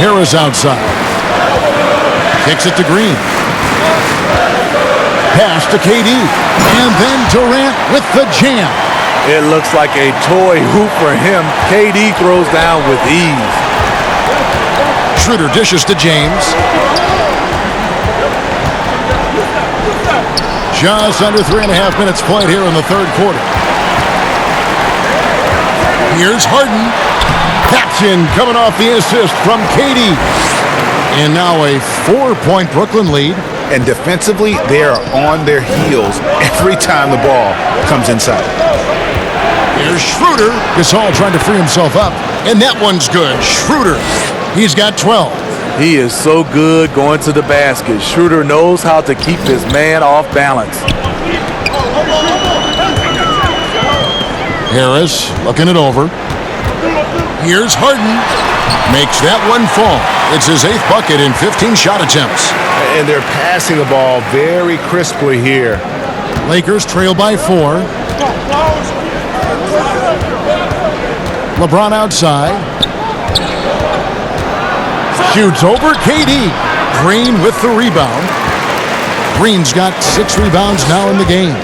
Harris outside. Kicks it to Green. Pass to KD. And then Durant with the jam. It looks like a toy hoop for him. KD throws down with ease. Schroeder dishes to James. Just under 3.5 minutes played here in the third quarter. Here's Harden. That's in, coming off the assist from KD. And now a 4-point Brooklyn lead. And defensively, they are on their heels every time the ball comes inside. Here's Schroeder. Gasol trying to free himself up. And that one's good. Schroeder. He's got 12. He is so good going to the basket. Schroeder knows how to keep his man off balance. Harris looking it over. Here's Harden. Makes that one fall. It's his 8th bucket in 15 shot attempts. And they're passing the ball very crisply here. Lakers trail by 4. LeBron outside. Shoots over KD. Green with the rebound. Green's got 6 rebounds now in the game.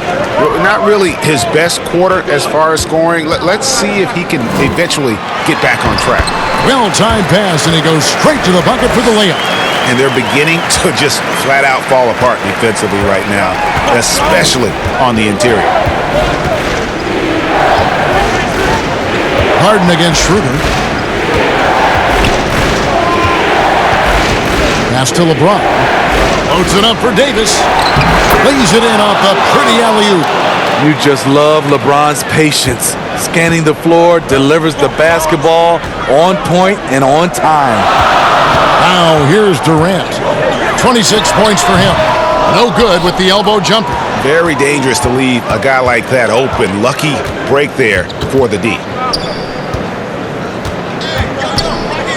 Not really his best quarter as far as scoring. Let's see if he can eventually get back on track. Well-timed pass, and he goes straight to the bucket for the layup. And they're beginning to just flat out fall apart defensively right now, especially on the interior. Harden against Schroeder. Pass to LeBron. Loads it up for Davis. Lays it in off a pretty alley-oop. You just love LeBron's patience. Scanning the floor, delivers the basketball on point and on time. Now here's Durant. 26 points for him. No good with the elbow jumper. Very dangerous to leave a guy like that open. Lucky break there for the D.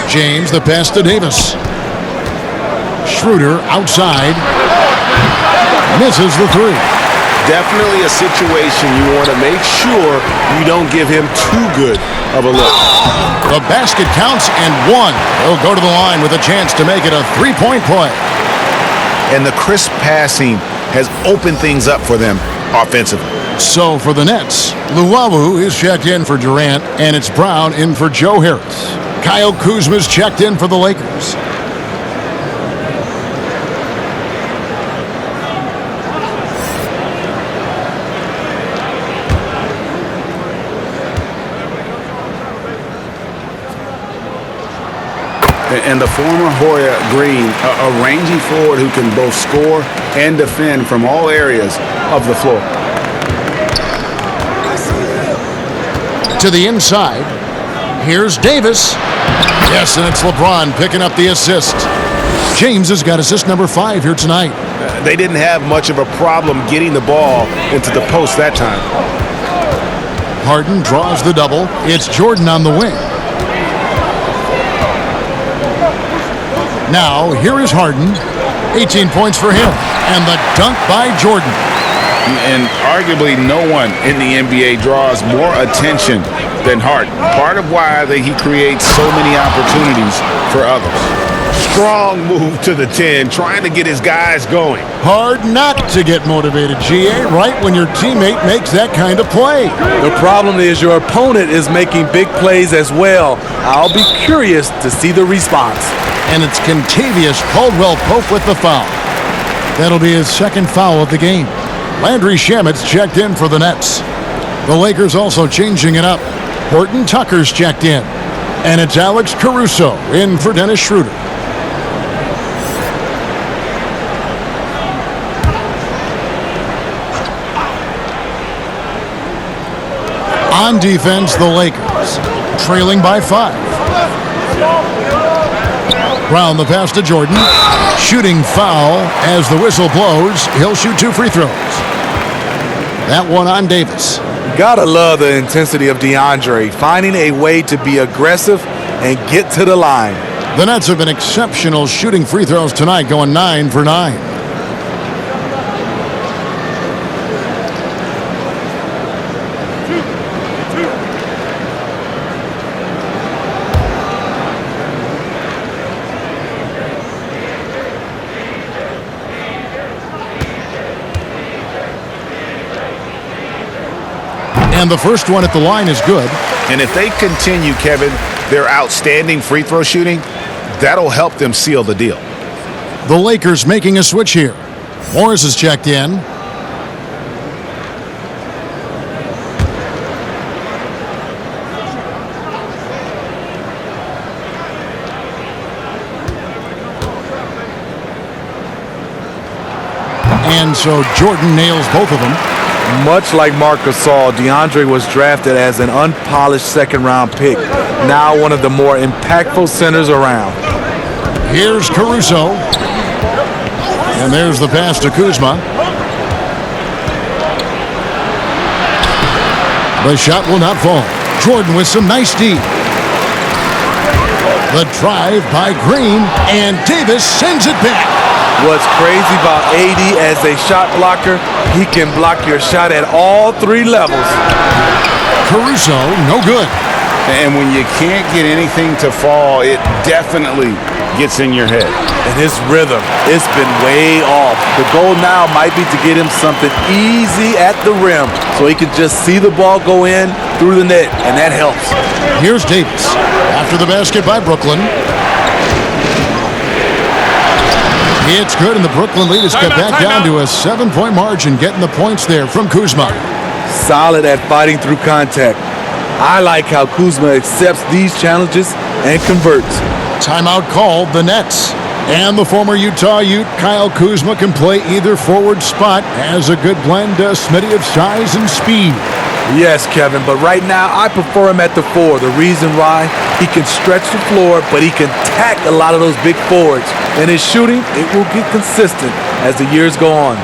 James, the pass to Davis. Schroeder outside. Misses the 3. Definitely a situation you want to make sure you don't give him too good of a look. The basket counts and 1. He'll go to the line with a chance to make it a 3-point play. And the crisp passing has opened things up for them offensively. So for the Nets, Luwawu is checked in for Durant, and it's Brown in for Joe Harris. Kyle Kuzma's checked in for the Lakers. And the former Hoya Green, a rangy forward who can both score and defend from all areas of the floor. To the inside. Here's Davis. Yes, and it's LeBron picking up the assist. James has got assist number 5 here tonight. They didn't have much of a problem getting the ball into the post that time. Harden draws the double. It's Jordan on the wing. Now, here is Harden. 18 points for him. And the dunk by Jordan. And arguably no one in the NBA draws more attention than Harden. Part of why he creates so many opportunities for others. Strong move to the 10, trying to get his guys going. Hard not to get motivated, GA, right when your teammate makes that kind of play. The problem is your opponent is making big plays as well. I'll be curious to see the response. And it's Kentavious Caldwell-Pope with the foul. That'll be his second foul of the game. Landry Shamet's checked in for the Nets. The Lakers also changing it up. Horton Tucker's checked in. And it's Alex Caruso in for Dennis Schroeder. On defense, the Lakers trailing by 5. Brown the pass to Jordan. Shooting foul as the whistle blows. He'll shoot 2 free throws. That one on Davis. Gotta love the intensity of DeAndre, finding a way to be aggressive and get to the line. The Nets have been exceptional shooting free throws tonight, going 9 for 9. And the first one at the line is good. And if they continue, Kevin, their outstanding free throw shooting, that'll help them seal the deal. The Lakers making a switch here. Morris is checked in. And so Jordan nails both of them. Much like Marcus saw, DeAndre was drafted as an unpolished second-round pick. Now one of the more impactful centers around. Here's Caruso. And there's the pass to Kuzma. The shot will not fall. Jordan with some nice D. The drive by Green, and Davis sends it back. What's crazy about AD as a shot blocker, he can block your shot at all 3 levels. Caruso, no good. And when you can't get anything to fall, it definitely gets in your head. And his rhythm, it's been way off. The goal now might be to get him something easy at the rim so he can just see the ball go in through the net, and that helps. Here's Davis after the basket by Brooklyn. It's good, and the Brooklyn lead is cut back down to a 7-point margin, getting the points there from Kuzma. Solid at fighting through contact. I like how Kuzma accepts these challenges and converts. Timeout called, the Nets. And the former Utah Ute, Kyle Kuzma, can play either forward spot. Has a good blend, Smitty, of size and speed. Yes, Kevin, but right now I prefer him at the 4. The reason why, he can stretch the floor, but he can tack a lot of those big forwards. And his shooting, it will get consistent as the years go on.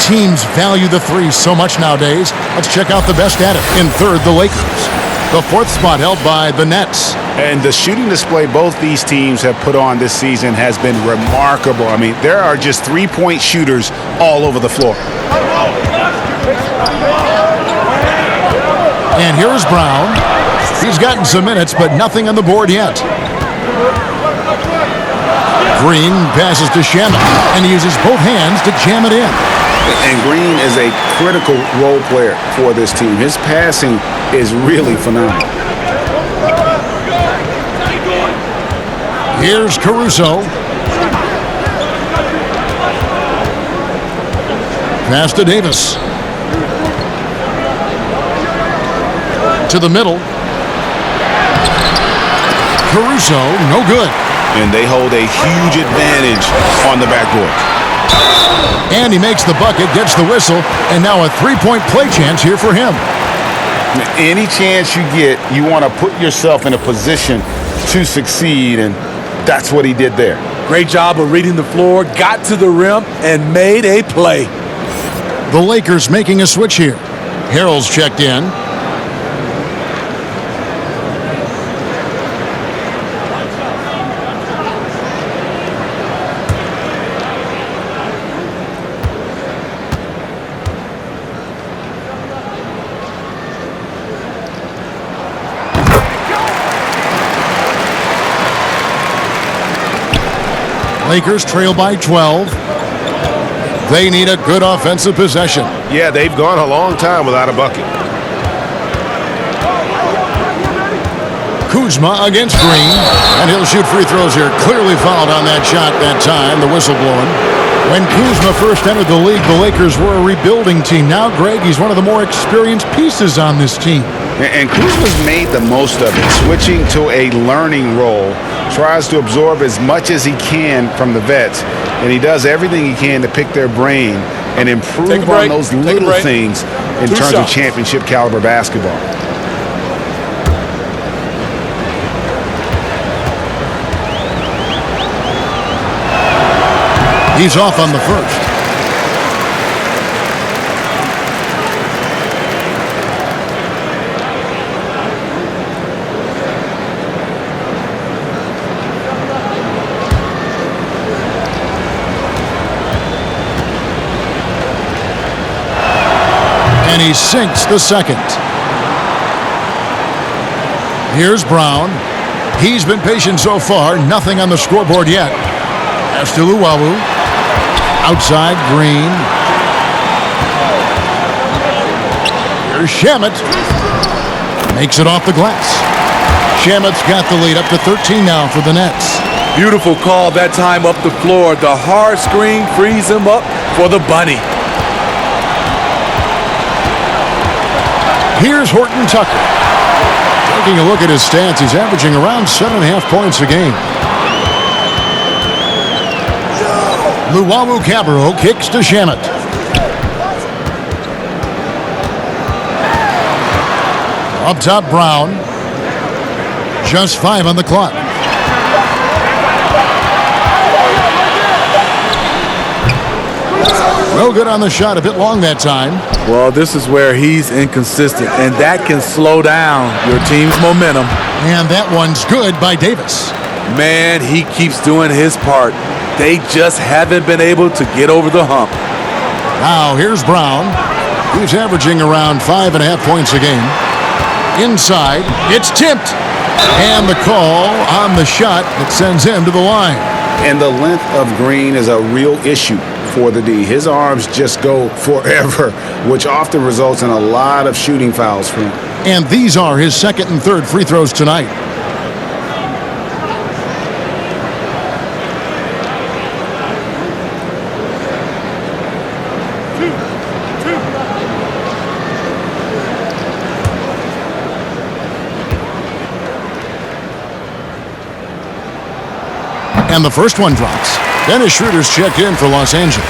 Teams value the 3 so much nowadays. Let's check out the best at it. In third, the Lakers. The 4th spot held by the Nets. And the shooting display both these teams have put on this season has been remarkable. I mean, there are just 3-point shooters all over the floor. And here's Brown. He's gotten some minutes, but nothing on the board yet. Green passes to Shamet, and he uses both hands to jam it in. And Green is a critical role player for this team. His passing is really phenomenal. Here's Caruso. Pass to Davis. To the middle. Caruso, no good. And they hold a huge advantage on the backboard. And he makes the bucket, gets the whistle, and now a three-point play chance here for him. Any chance you get, you want to put yourself in a position to succeed, and that's what he did there. Great job of reading the floor, got to the rim, and made a play. The Lakers making a switch here. Harrell's checked in. Lakers trail by 12. They need a good offensive possession. Yeah, they've gone a long time without a bucket. Kuzma against Green, and he'll shoot free throws here. Clearly fouled on that shot that time, the whistle blowing. When Kuzma first entered the league, the Lakers were a rebuilding team. Now, Greg, he's one of the more experienced pieces on this team. And Kuzma's made the most of it, switching to a learning role, tries to absorb as much as he can from the vets, and he does everything he can to pick their brain and improve on those little things in terms of championship caliber basketball. He's off on the first. And he sinks the second. Here's Brown. He's been patient so far. Nothing on the scoreboard yet. Pass to Luwawu. Outside, Green. Here's Shamet. Makes it off the glass. Shamet's got the lead up to 13 now for the Nets. Beautiful call that time up the floor. The hard screen frees him up for the bunny. Here's Horton Tucker. Taking a look at his stats, he's averaging around 7.5 points a game. Luwawu Cabarro kicks to Shamet. Up top, Brown. Just 5 on the clock. No good on the shot, a bit long that time. Well, this is where he's inconsistent, and that can slow down your team's momentum. And that one's good by Davis. Man, he keeps doing his part. They just haven't been able to get over the hump. Now, here's Brown. He's averaging around 5.5 points a game. Inside, it's tipped. And the call on the shot that sends him to the line. And the length of Green is a real issue for the D. His arms just go forever, which often results in a lot of shooting fouls for him. And these are his second and third free throws tonight. And the first one drops. Dennis Schroeder's checked in for Los Angeles.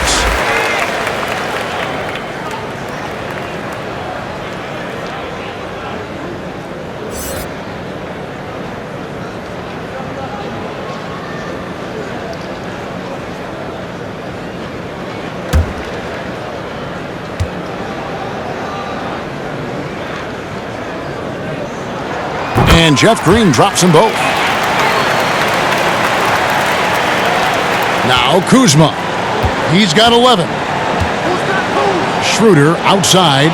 And Jeff Green drops them both. Now Kuzma. He's got 11. Schroeder outside.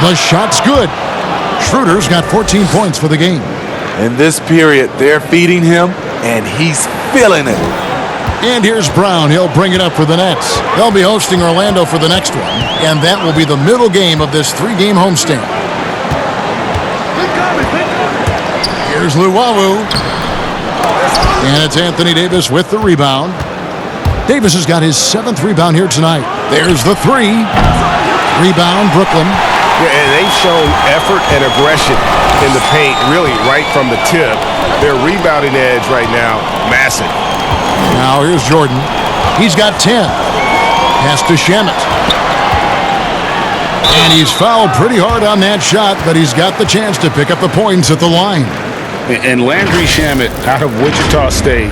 The shot's good. Schroeder's got 14 points for the game. In this period, they're feeding him, and he's feeling it. And here's Brown. He'll bring it up for the Nets. They'll be hosting Orlando for the next one, and that will be the middle game of this 3-game homestand. Here's Luwawu. And it's Anthony Davis with the rebound. Davis has got his 7th rebound here tonight. There's the 3. Rebound, Brooklyn. Yeah, and they've shown effort and aggression in the paint, really right from the tip. Their rebounding edge right now, massive. Now here's Jordan. He's got 10. Pass to Shamet. And he's fouled pretty hard on that shot, but he's got the chance to pick up the points at the line. And Landry Shamet out of Wichita State.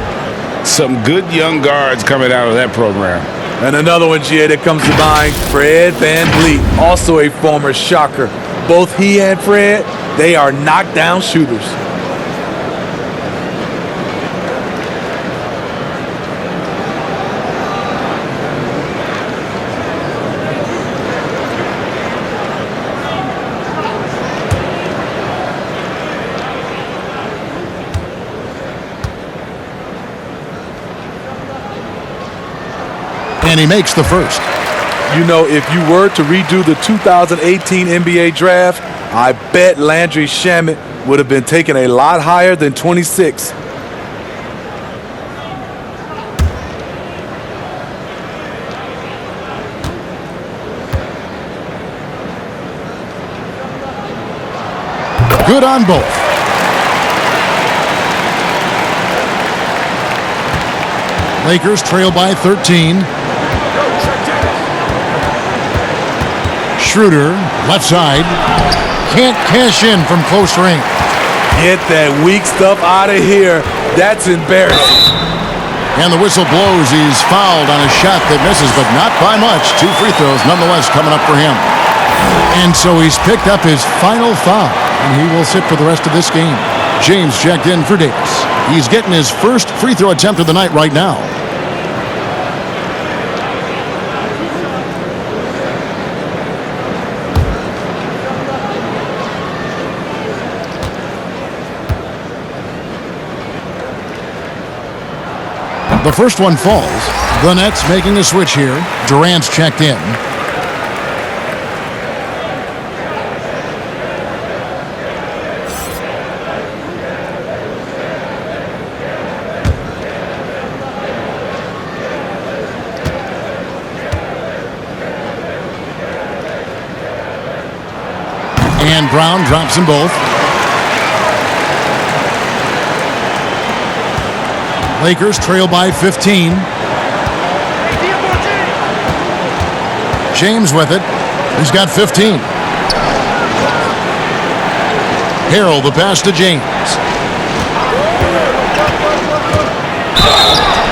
Some good young guards coming out of that program. And another one, GA, that comes to mind, Fred VanVleet, also a former Shocker. Both he and Fred, they are knockdown shooters. And he makes the first. You know, if you were to redo the 2018 NBA draft, I bet Landry Shamet would have been taken a lot higher than 26. Good on both. Lakers trail by 13. Schroeder, left side. Can't cash in from close range. Get that weak stuff out of here. That's embarrassing. And the whistle blows. He's fouled on a shot that misses, but not by much. 2 free throws nonetheless coming up for him. And so he's picked up his final foul, and he will sit for the rest of this game. James checked in for Davis. He's getting his first free throw attempt of the night right now. The first one falls. The Nets making a switch here. Durant's checked in. And Brown drops them both. Lakers trail by 15. James with it. He's got 15. Harrell the pass to James.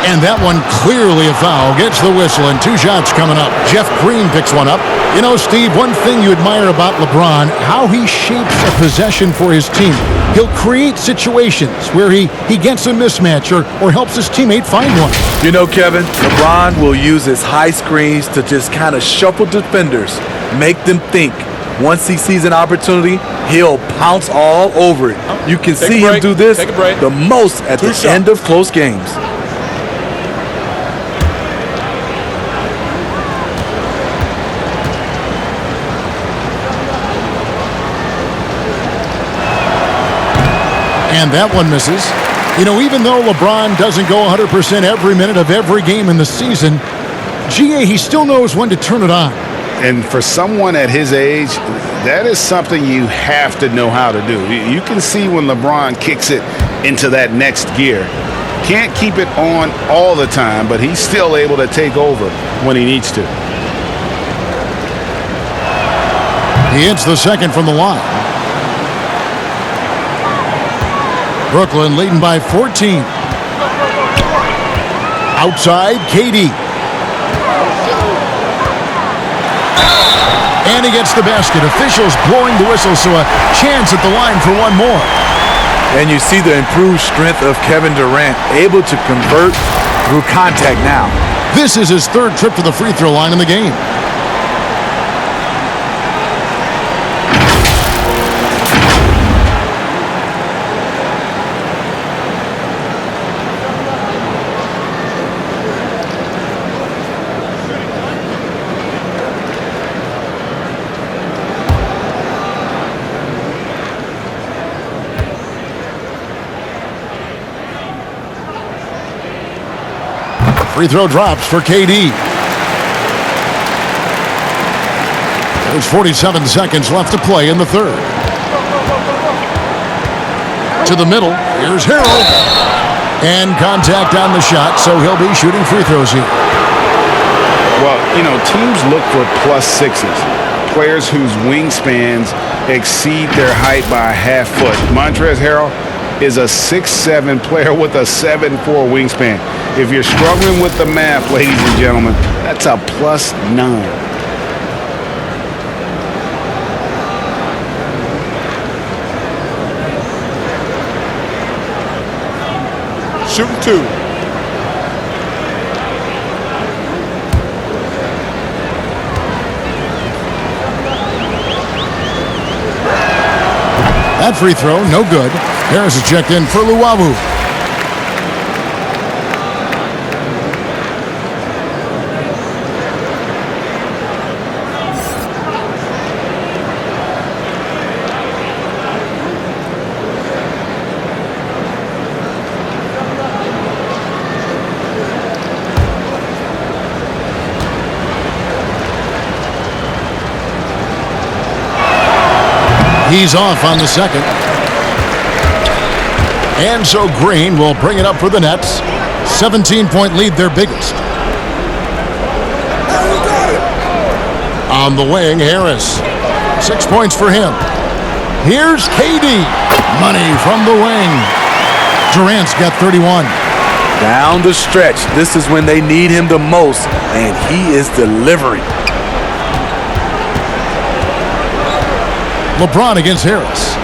And that one clearly a foul. Gets the whistle and 2 shots coming up. Jeff Green picks one up. You know, Steve, one thing you admire about LeBron, how he shapes a possession for his team. He'll create situations where he gets a mismatch or helps his teammate find one. You know, Kevin, LeBron will use his high screens to just kind of shuffle defenders, make them think. Once he sees an opportunity, he'll pounce all over it. You can see him do this the most at the end of close games. And that one misses. You know, even though LeBron doesn't go 100% every minute of every game in the season, GA, he still knows when to turn it on. And for someone at his age, that is something you have to know how to do. You can see when LeBron kicks it into that next gear. Can't keep it on all the time, but he's still able to take over when he needs to. He hits the second from the line. Brooklyn leading by 14. Outside, KD. And he gets the basket. Officials blowing the whistle, so a chance at the line for one more. And you see the improved strength of Kevin Durant, able to convert through contact now. This is his 3rd trip to the free throw line in the game. Free throw drops for KD. There's 47 seconds left to play in the third. To the middle. Here's Harrell. And contact on the shot, so he'll be shooting free throws here. Well, teams look for +6s, players whose wingspans exceed their height by a half foot. Montrezl Harrell is a 6'7" player with a 7'4" wingspan. If you're struggling with the math, ladies and gentlemen, that's a +9. Shooting 2. That free throw, no good. Harris is checked in for Luwawu. He's off on the second. And so Green will bring it up for the Nets. 17-point lead, their biggest. On the wing, Harris. 6 points for him. Here's KD. Money from the wing. Durant's got 31. Down the stretch, this is when they need him the most, and he is delivering. LeBron against Harris.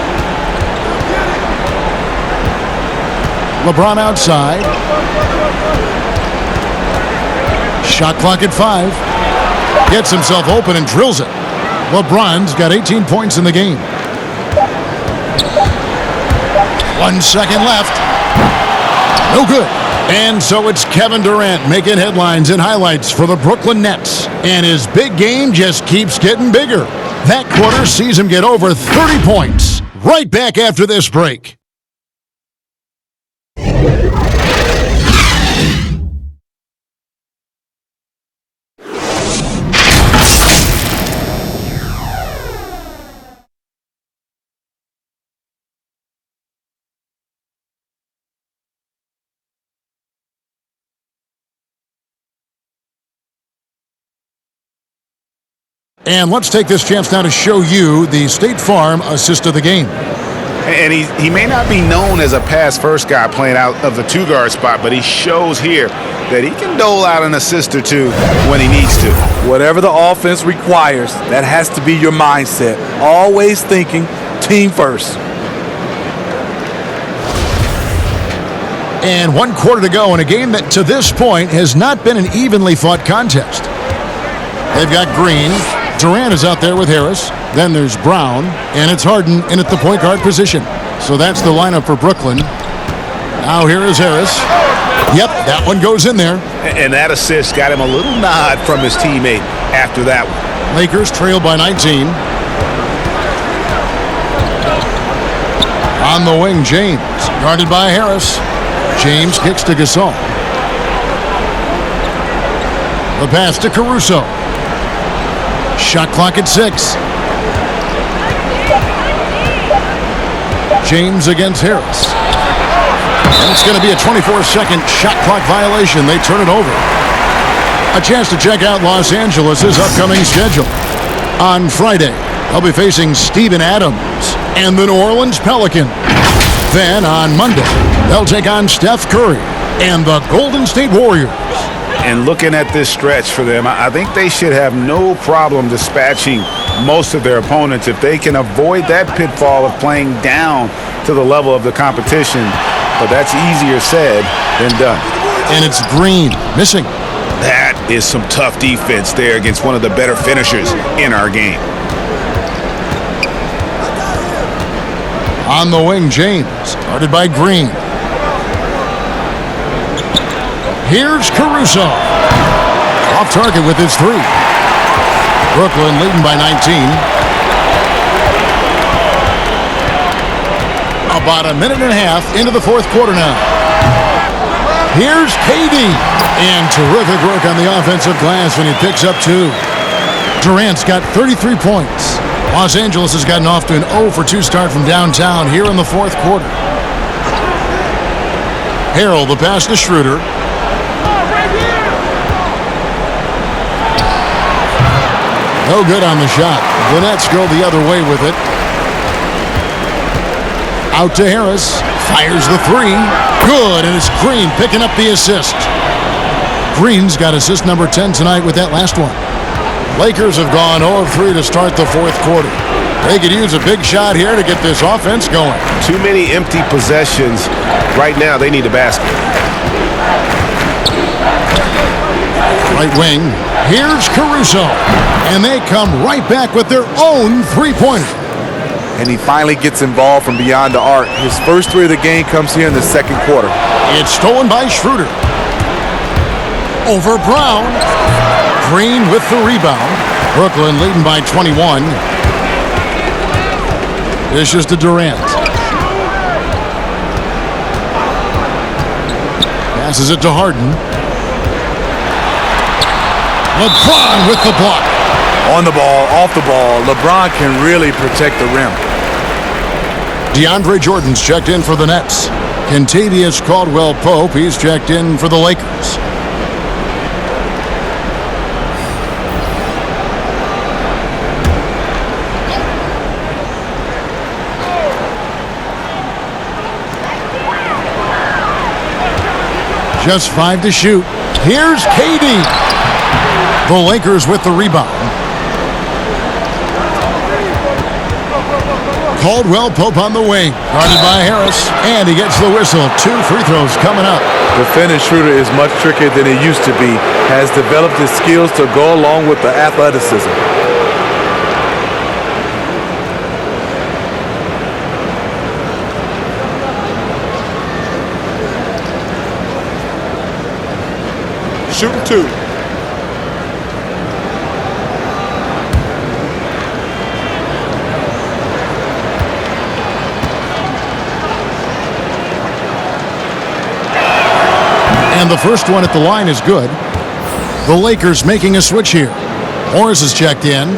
LeBron outside. Shot clock at 5. Gets himself open and drills it. LeBron's got 18 points in the game. 1 second left. No good. And so it's Kevin Durant making headlines and highlights for the Brooklyn Nets. And his big game just keeps getting bigger. That quarter sees him get over 30 points. Right back after this break. And let's take this chance now to show you the State Farm assist of the game. And he may not be known as a pass-first guy playing out of the two-guard spot, but he shows here that he can dole out an assist or two when he needs to. Whatever the offense requires, that has to be your mindset. Always thinking team first. And 1 quarter to go in a game that to this point has not been an evenly fought contest. They've got Green. Durant is out there with Harris. Then there's Brown. And it's Harden in at the point guard position. So that's the lineup for Brooklyn. Now here is Harris. Yep, that one goes in there. And that assist got him a little nod from his teammate after that one. Lakers trail by 19. On the wing, James. Guarded by Harris. James kicks to Gasol. The pass to Caruso. Shot clock at 6. James against Harris. And it's going to be a 24-second shot clock violation. They turn it over. A chance to check out Los Angeles' upcoming schedule. On Friday, they'll be facing Steven Adams and the New Orleans Pelicans. Then on Monday, they'll take on Steph Curry and the Golden State Warriors. And looking at this stretch for them, I think they should have no problem dispatching most of their opponents if they can avoid that pitfall of playing down to the level of the competition. But that's easier said than done. And it's Green missing. That is some tough defense there against one of the better finishers in our game. On the wing, James, guarded by Green. Here's Caruso. Off target with his 3. Brooklyn leading by 19. About a minute and a half into the fourth quarter now. Here's KD. And terrific work on the offensive glass when he picks up 2. Durant's got 33 points. Los Angeles has gotten off to an 0-for-2 start from downtown here in the fourth quarter. Harrell, the pass to Schroeder. No good on the shot. The Nets go the other way with it. Out to Harris. Fires the 3. Good, and it's Green picking up the assist. Green's got assist number 10 tonight with that last one. Lakers have gone 0 of 3 to start the fourth quarter. They could use a big shot here to get this offense going. Too many empty possessions. Right now, they need a basket. Right wing. Here's Caruso. And they come right back with their own three-pointer. And he finally gets involved from beyond the arc. His first 3 of the game comes here in the second quarter. It's stolen by Schroeder. Over Brown. Green with the rebound. Brooklyn leading by 21. This is to Durant. Passes it to Harden. LeBron with the block. On the ball, off the ball, LeBron can really protect the rim. DeAndre Jordan's checked in for the Nets. Kentavious Caldwell-Pope, he's checked in for the Lakers. Just 5 to shoot. Here's KD. The Lakers with the rebound. Caldwell-Pope on the wing. Guarded by Harris. And he gets the whistle. 2 free throws coming up. Defending Schroeder is much trickier than it used to be. Has developed his skills to go along with the athleticism. Shooting 2. And the first one at the line is good. The Lakers making a switch here. Morris is checked in.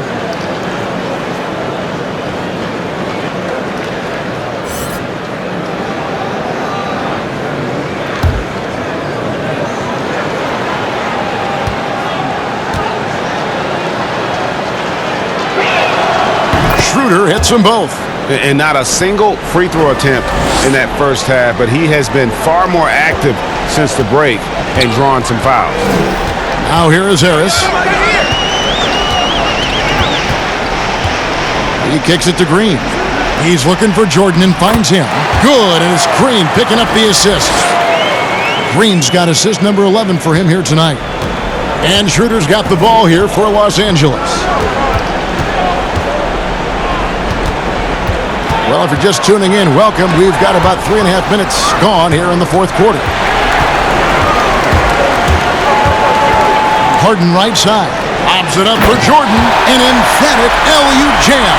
Schroeder hits them both. And not a single free throw attempt in that first half, but he has been far more active since the break and drawn some fouls. Now here is Harris. He kicks it to Green. He's looking for Jordan and finds him. Good, and it's Green picking up the assist. Green's got assist number 11 for him here tonight. And Schroeder's got the ball here for Los Angeles. Well, if you're just tuning in, welcome. We've got about 3.5 minutes gone here in the fourth quarter. Harden right side. Lobs it up for Jordan. An emphatic alley-oop jam.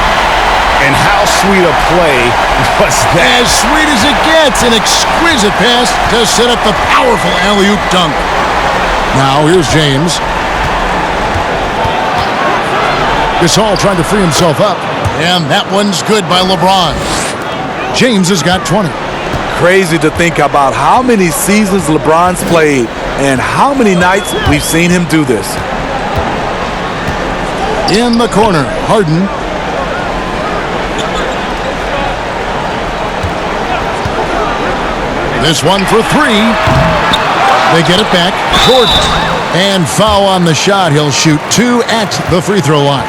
And how sweet a play was that? As sweet as it gets. An exquisite pass to set up the powerful alley-oop dunk. Now here's James. Gasol trying to free himself up. And that one's good by LeBron. James has got 20. Crazy to think about how many seasons LeBron's played and how many nights we've seen him do this. In the corner, Harden. This one for 3. They get it back. Jordan. And foul on the shot. He'll shoot 2 at the free throw line.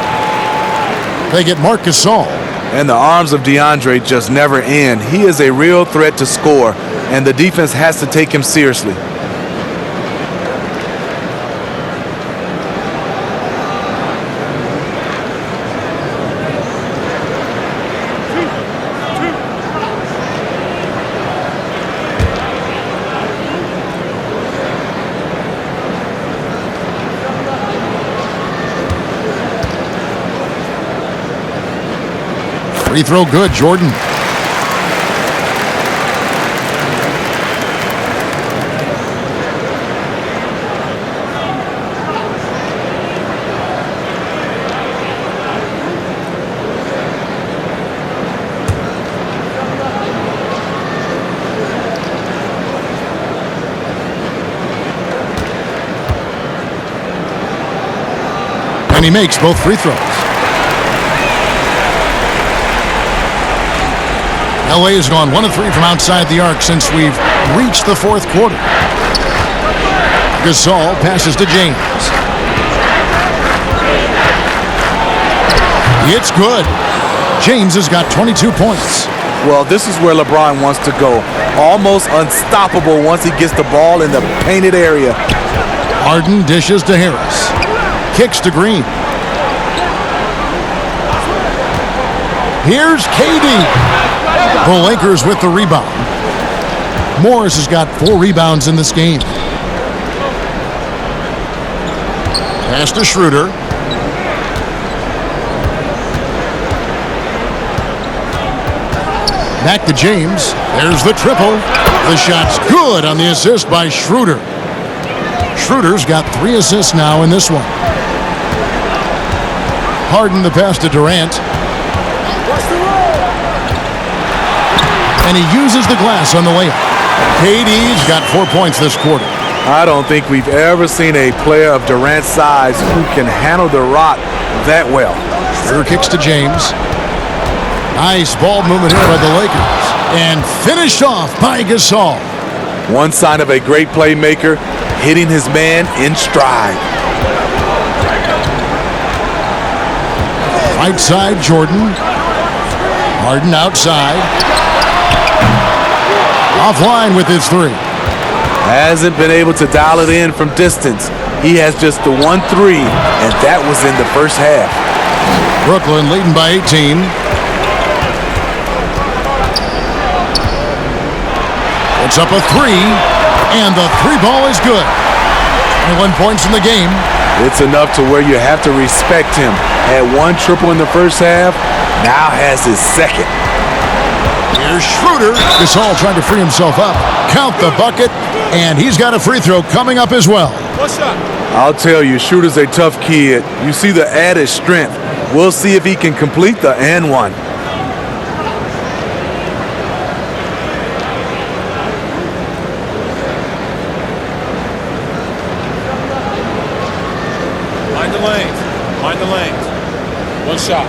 They get Marc Gasol. And the arms of DeAndre just never end. He is a real threat to score, and the defense has to take him seriously. Free throw good, Jordan. And he makes both free throws. LA has gone 1 of 3 from outside the arc since we've reached the fourth quarter. Gasol passes to James. It's good. James has got 22 points. Well, this is where LeBron wants to go. Almost unstoppable once he gets the ball in the painted area. Harden dishes to Harris. Kicks to Green. Here's KD. The Lakers with the rebound. Morris has got 4 rebounds in this game. Pass to Schroeder. Back to James. There's the triple. The shot's good on the assist by Schroeder. Schroeder's got 3 assists now in this one. Harden the pass to Durant. And he uses the glass on the layup. KD's got 4 points this quarter. I don't think we've ever seen a player of Durant's size who can handle the rock that well. Schroeder kicks to James. Nice ball movement here by the Lakers. And finished off by Gasol. One sign of a great playmaker, hitting his man in stride. Right side, Jordan. Harden outside. Offline with his 3. Hasn't been able to dial it in from distance. He has just the 1 3, and that was in the first half. Brooklyn leading by 18. It's up a 3, and the 3 ball is good. 21 points in the game. It's enough to where you have to respect him. Had 1 triple in the first half, now has his second. Here's Schroeder. Gasol trying to free himself up. Count the bucket, and he's got a free throw coming up as well. I'll tell you, Schroeder's a tough kid. You see the added strength. We'll see if he can complete the and one. Mind the lanes. Mind the lanes. 1 shot.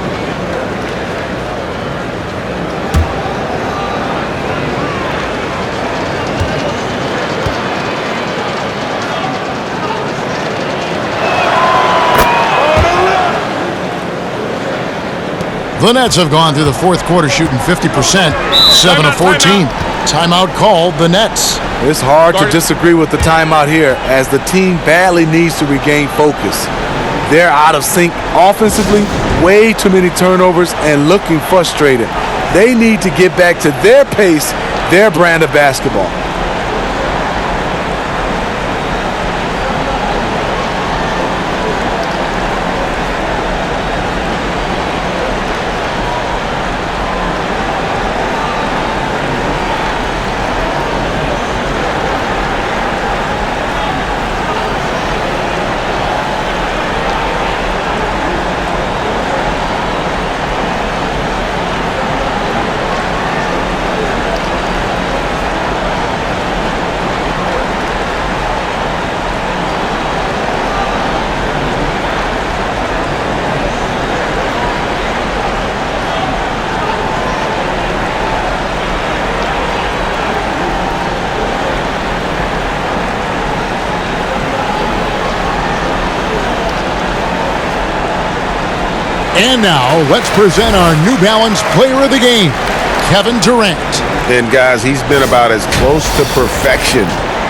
The Nets have gone through the fourth quarter shooting 50%, 7 of 14. Timeout called the Nets. It's hard to disagree with the timeout here as the team badly needs to regain focus. They're out of sync offensively, way too many turnovers, and looking frustrated. They need to get back to their pace, their brand of basketball. And now, let's present our New Balance Player of the Game, Kevin Durant. And guys, he's been about as close to perfection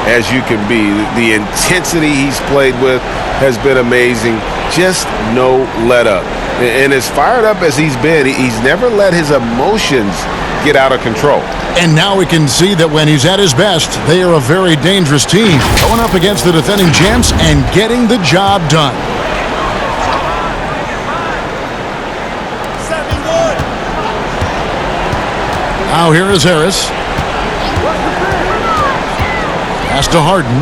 as you can be. The intensity he's played with has been amazing. Just no let up. And as fired up as he's been, he's never let his emotions get out of control. And now we can see that when he's at his best, they are a very dangerous team. Going up against the defending champs and getting the job done. Now here is Harris. Pass to Harden.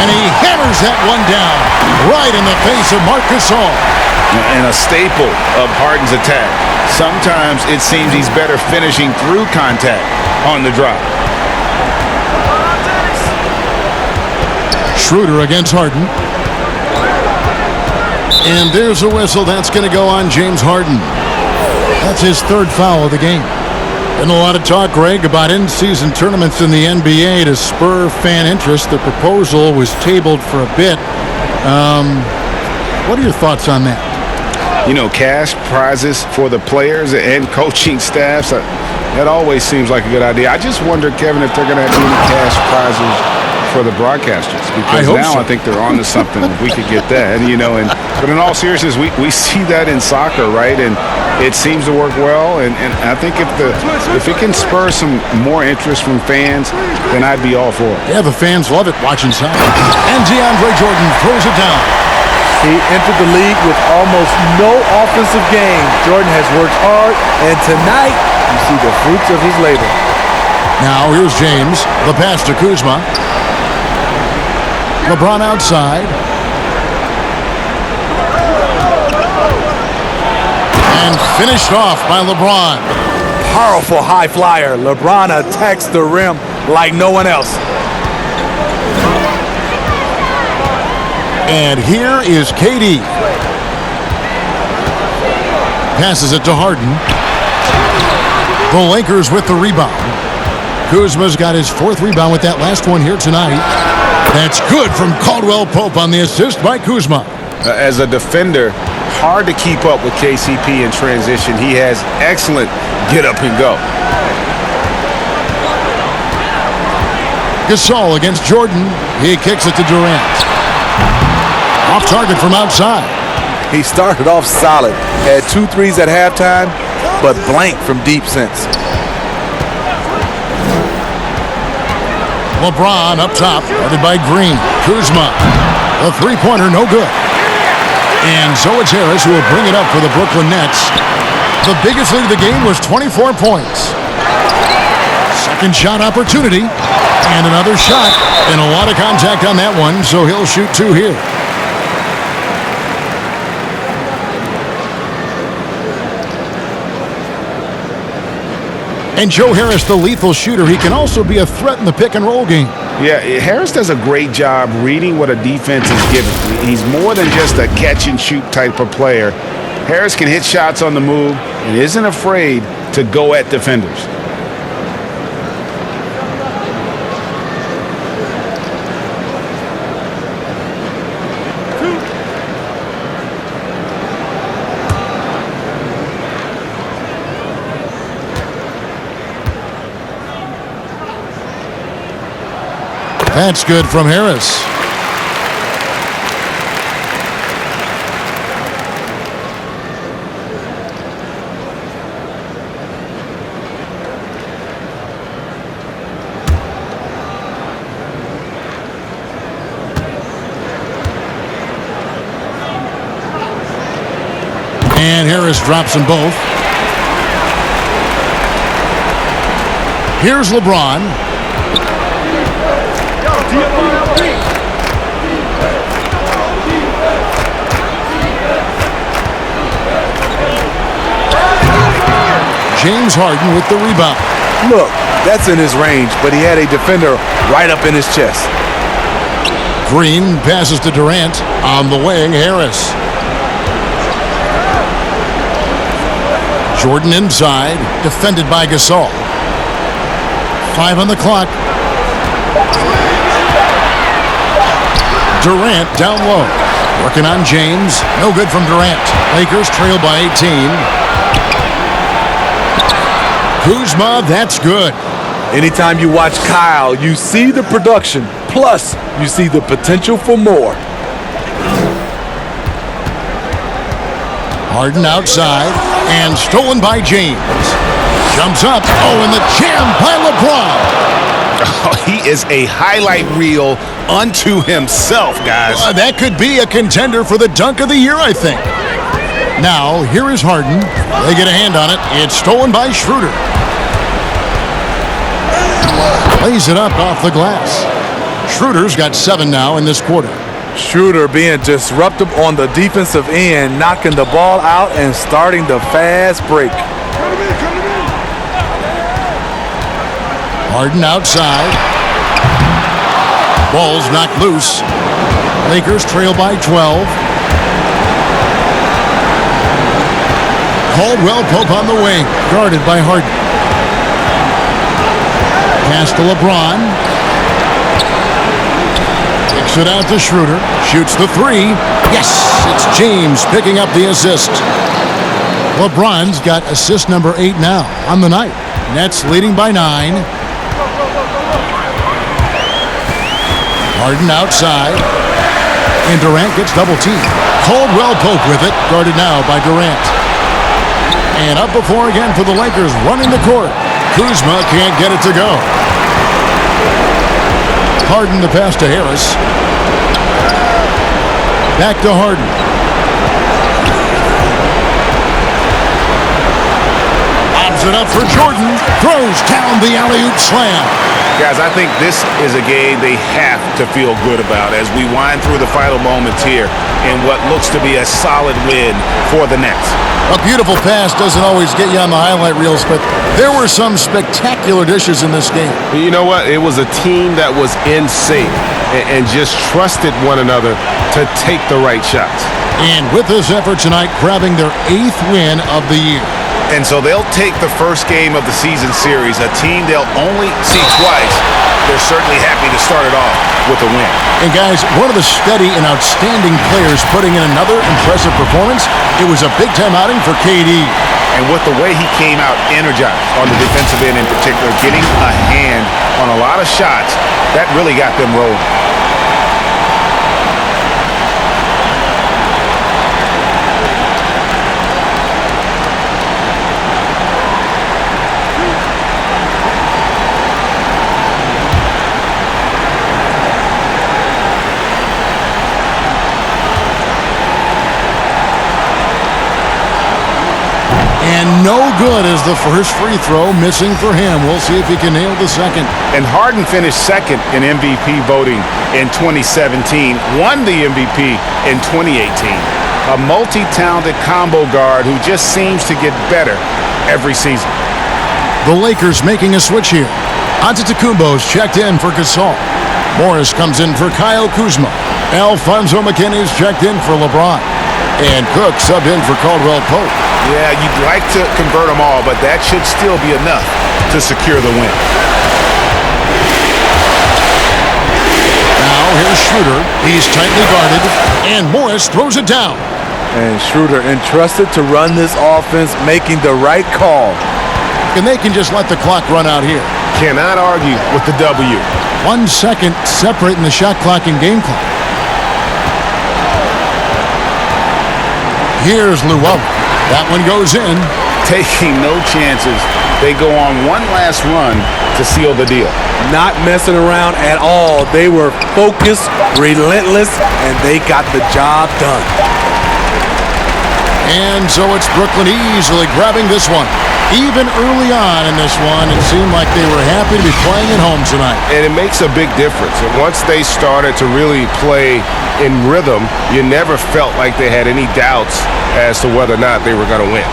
And he hammers that one down right in the face of Marc Gasol. And a staple of Harden's attack. Sometimes it seems he's better finishing through contact on the drop. Schroeder against Harden. And there's a whistle. That's going to go on James Harden. That's his third foul of the game. And a lot of talk, Greg, about in-season tournaments in the NBA to spur fan interest. The proposal was tabled for a bit. What are your thoughts on that? You know, cash prizes for the players and coaching staffs, that always seems like a good idea. I just wonder, Kevin, if they're going to have any cash prizes for the broadcasters. Because I think they're on to something if we could get that. And, but in all seriousness, we see that in soccer, right? And it seems to work well. And I think if it can spur some more interest from fans, then I'd be all for it. Yeah, the fans love it watching soccer. And DeAndre Jordan throws it down. He entered the league with almost no offensive game. Jordan has worked hard, and tonight you see the fruits of his labor. Now here's James. The pass to Kuzma. LeBron outside. And finished off by LeBron. Powerful high flyer. LeBron attacks the rim like no one else. And here is KD. Passes it to Harden. The Lakers with the rebound. Kuzma's got his fourth rebound with that last one here tonight. That's good from Caldwell Pope on the assist by Kuzma. As a defender, hard to keep up with KCP in transition. He has excellent get up and go. Gasol against Jordan. He kicks it to Durant. Off target from outside. He started off solid. Had 2 threes at halftime, but blank from deep since. LeBron up top, guarded by Green. Kuzma. The three-pointer, no good. And so it's Harris who will bring it up for the Brooklyn Nets. The biggest lead of the game was 24 points. Second shot opportunity. And another shot. And a lot of contact on that one, so he'll shoot 2 here. And Joe Harris, the lethal shooter, he can also be a threat in the pick-and-roll game. Yeah, Harris does a great job reading what a defense is giving. He's more than just a catch-and-shoot type of player. Harris can hit shots on the move and isn't afraid to go at defenders. That's good from Harris. And Harris drops them both. Here's LeBron. James Harden with the rebound. Look, that's in his range, but he had a defender right up in his chest. Green passes to Durant. On the wing, Harris. Jordan inside, defended by Gasol. 5 on the clock. Durant down low. Working on James. No good from Durant. Lakers trail by 18. Kuzma, that's good. Anytime you watch Kyle, you see the production, plus you see the potential for more. Harden outside, and stolen by James. Jumps up, and the jam by LeBron. Oh, he is a highlight reel unto himself, guys. That could be a contender for the dunk of the year, I think. Now, here is Harden. They get a hand on it. It's stolen by Schroeder. Lays it up off the glass. Schroeder's got 7 now in this quarter. Schroeder being disruptive on the defensive end, knocking the ball out and starting the fast break. Harden outside. Ball's knocked loose. Lakers trail by 12. Caldwell Pope on the wing, guarded by Harden. Pass to LeBron. Kicks it out to Schroeder. Shoots the three. Yes, it's James picking up the assist. LeBron's got assist number 8 now on the night. Nets leading by 9. Harden outside. And Durant gets double teamed. Caldwell Pope with it, guarded now by Durant. And up before again for the Lakers, running the court. Kuzma can't get it to go. Harden the pass to Harris. Back to Harden. Lobs it up for Jordan. Throws down the alley-oop slam. Guys, I think this is a game they have to feel good about as we wind through the final moments here in what looks to be a solid win for the Nets. A beautiful pass doesn't always get you on the highlight reels, but there were some spectacular dishes in this game. You know what? It was a team that was in sync and just trusted one another to take the right shots. And with this effort tonight, grabbing their 8th win of the year. And so they'll take the first game of the season series, a team they'll only see twice. They're certainly happy to start it off with a win. And guys, one of the steady and outstanding players putting in another impressive performance, it was a big-time outing for KD. And with the way he came out energized on the defensive end in particular, getting a hand on a lot of shots, that really got them rolling. And no good is the first free throw, missing for him. We'll see if he can nail the second. And Harden finished second in MVP voting in 2017, won the MVP in 2018. A multi-talented combo guard who just seems to get better every season. The Lakers making a switch here. Antetokounmpo's checked in for Gasol. Morris comes in for Kyle Kuzma. Alfonso McKinney's checked in for LeBron. And Cook subbed in for Caldwell Pope. Yeah, you'd like to convert them all, but that should still be enough to secure the win. Now here's Schroeder. He's tightly guarded, and Morris throws it down. And Schroeder entrusted to run this offense, making the right call. And they can just let the clock run out here. Cannot argue with the W. 1 second separating the shot clock and game clock. Here's Llewellyn. That one goes in. Taking no chances. They go on one last run to seal the deal. Not messing around at all. They were focused, relentless, and they got the job done. And so it's Brooklyn easily grabbing this one. Even early on in this one, it seemed like they were happy to be playing at home tonight. And it makes a big difference. And once they started to really play in rhythm, you never felt like they had any doubts as to whether or not they were going to win.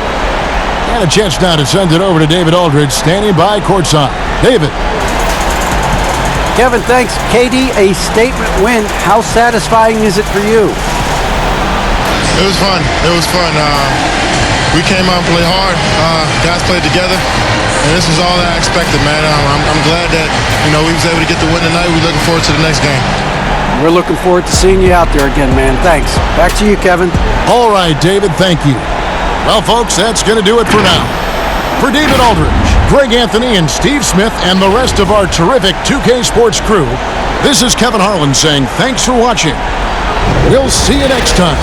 And a chance now to send it over to David Aldridge, standing by courtside. David. Kevin, thanks. KD, a statement win. How satisfying is it for you? It was fun. It was fun. We came out and played hard. Guys played together, and this was all that I expected, man. I'm glad that we was able to get the win tonight. We're looking forward to the next game. We're looking forward to seeing you out there again, man. Thanks. Back to you, Kevin. All right, David, thank you. Well, folks, that's going to do it for now. For David Aldridge, Greg Anthony, and Steve Smith, and the rest of our terrific 2K Sports crew, this is Kevin Harlan saying thanks for watching. We'll see you next time.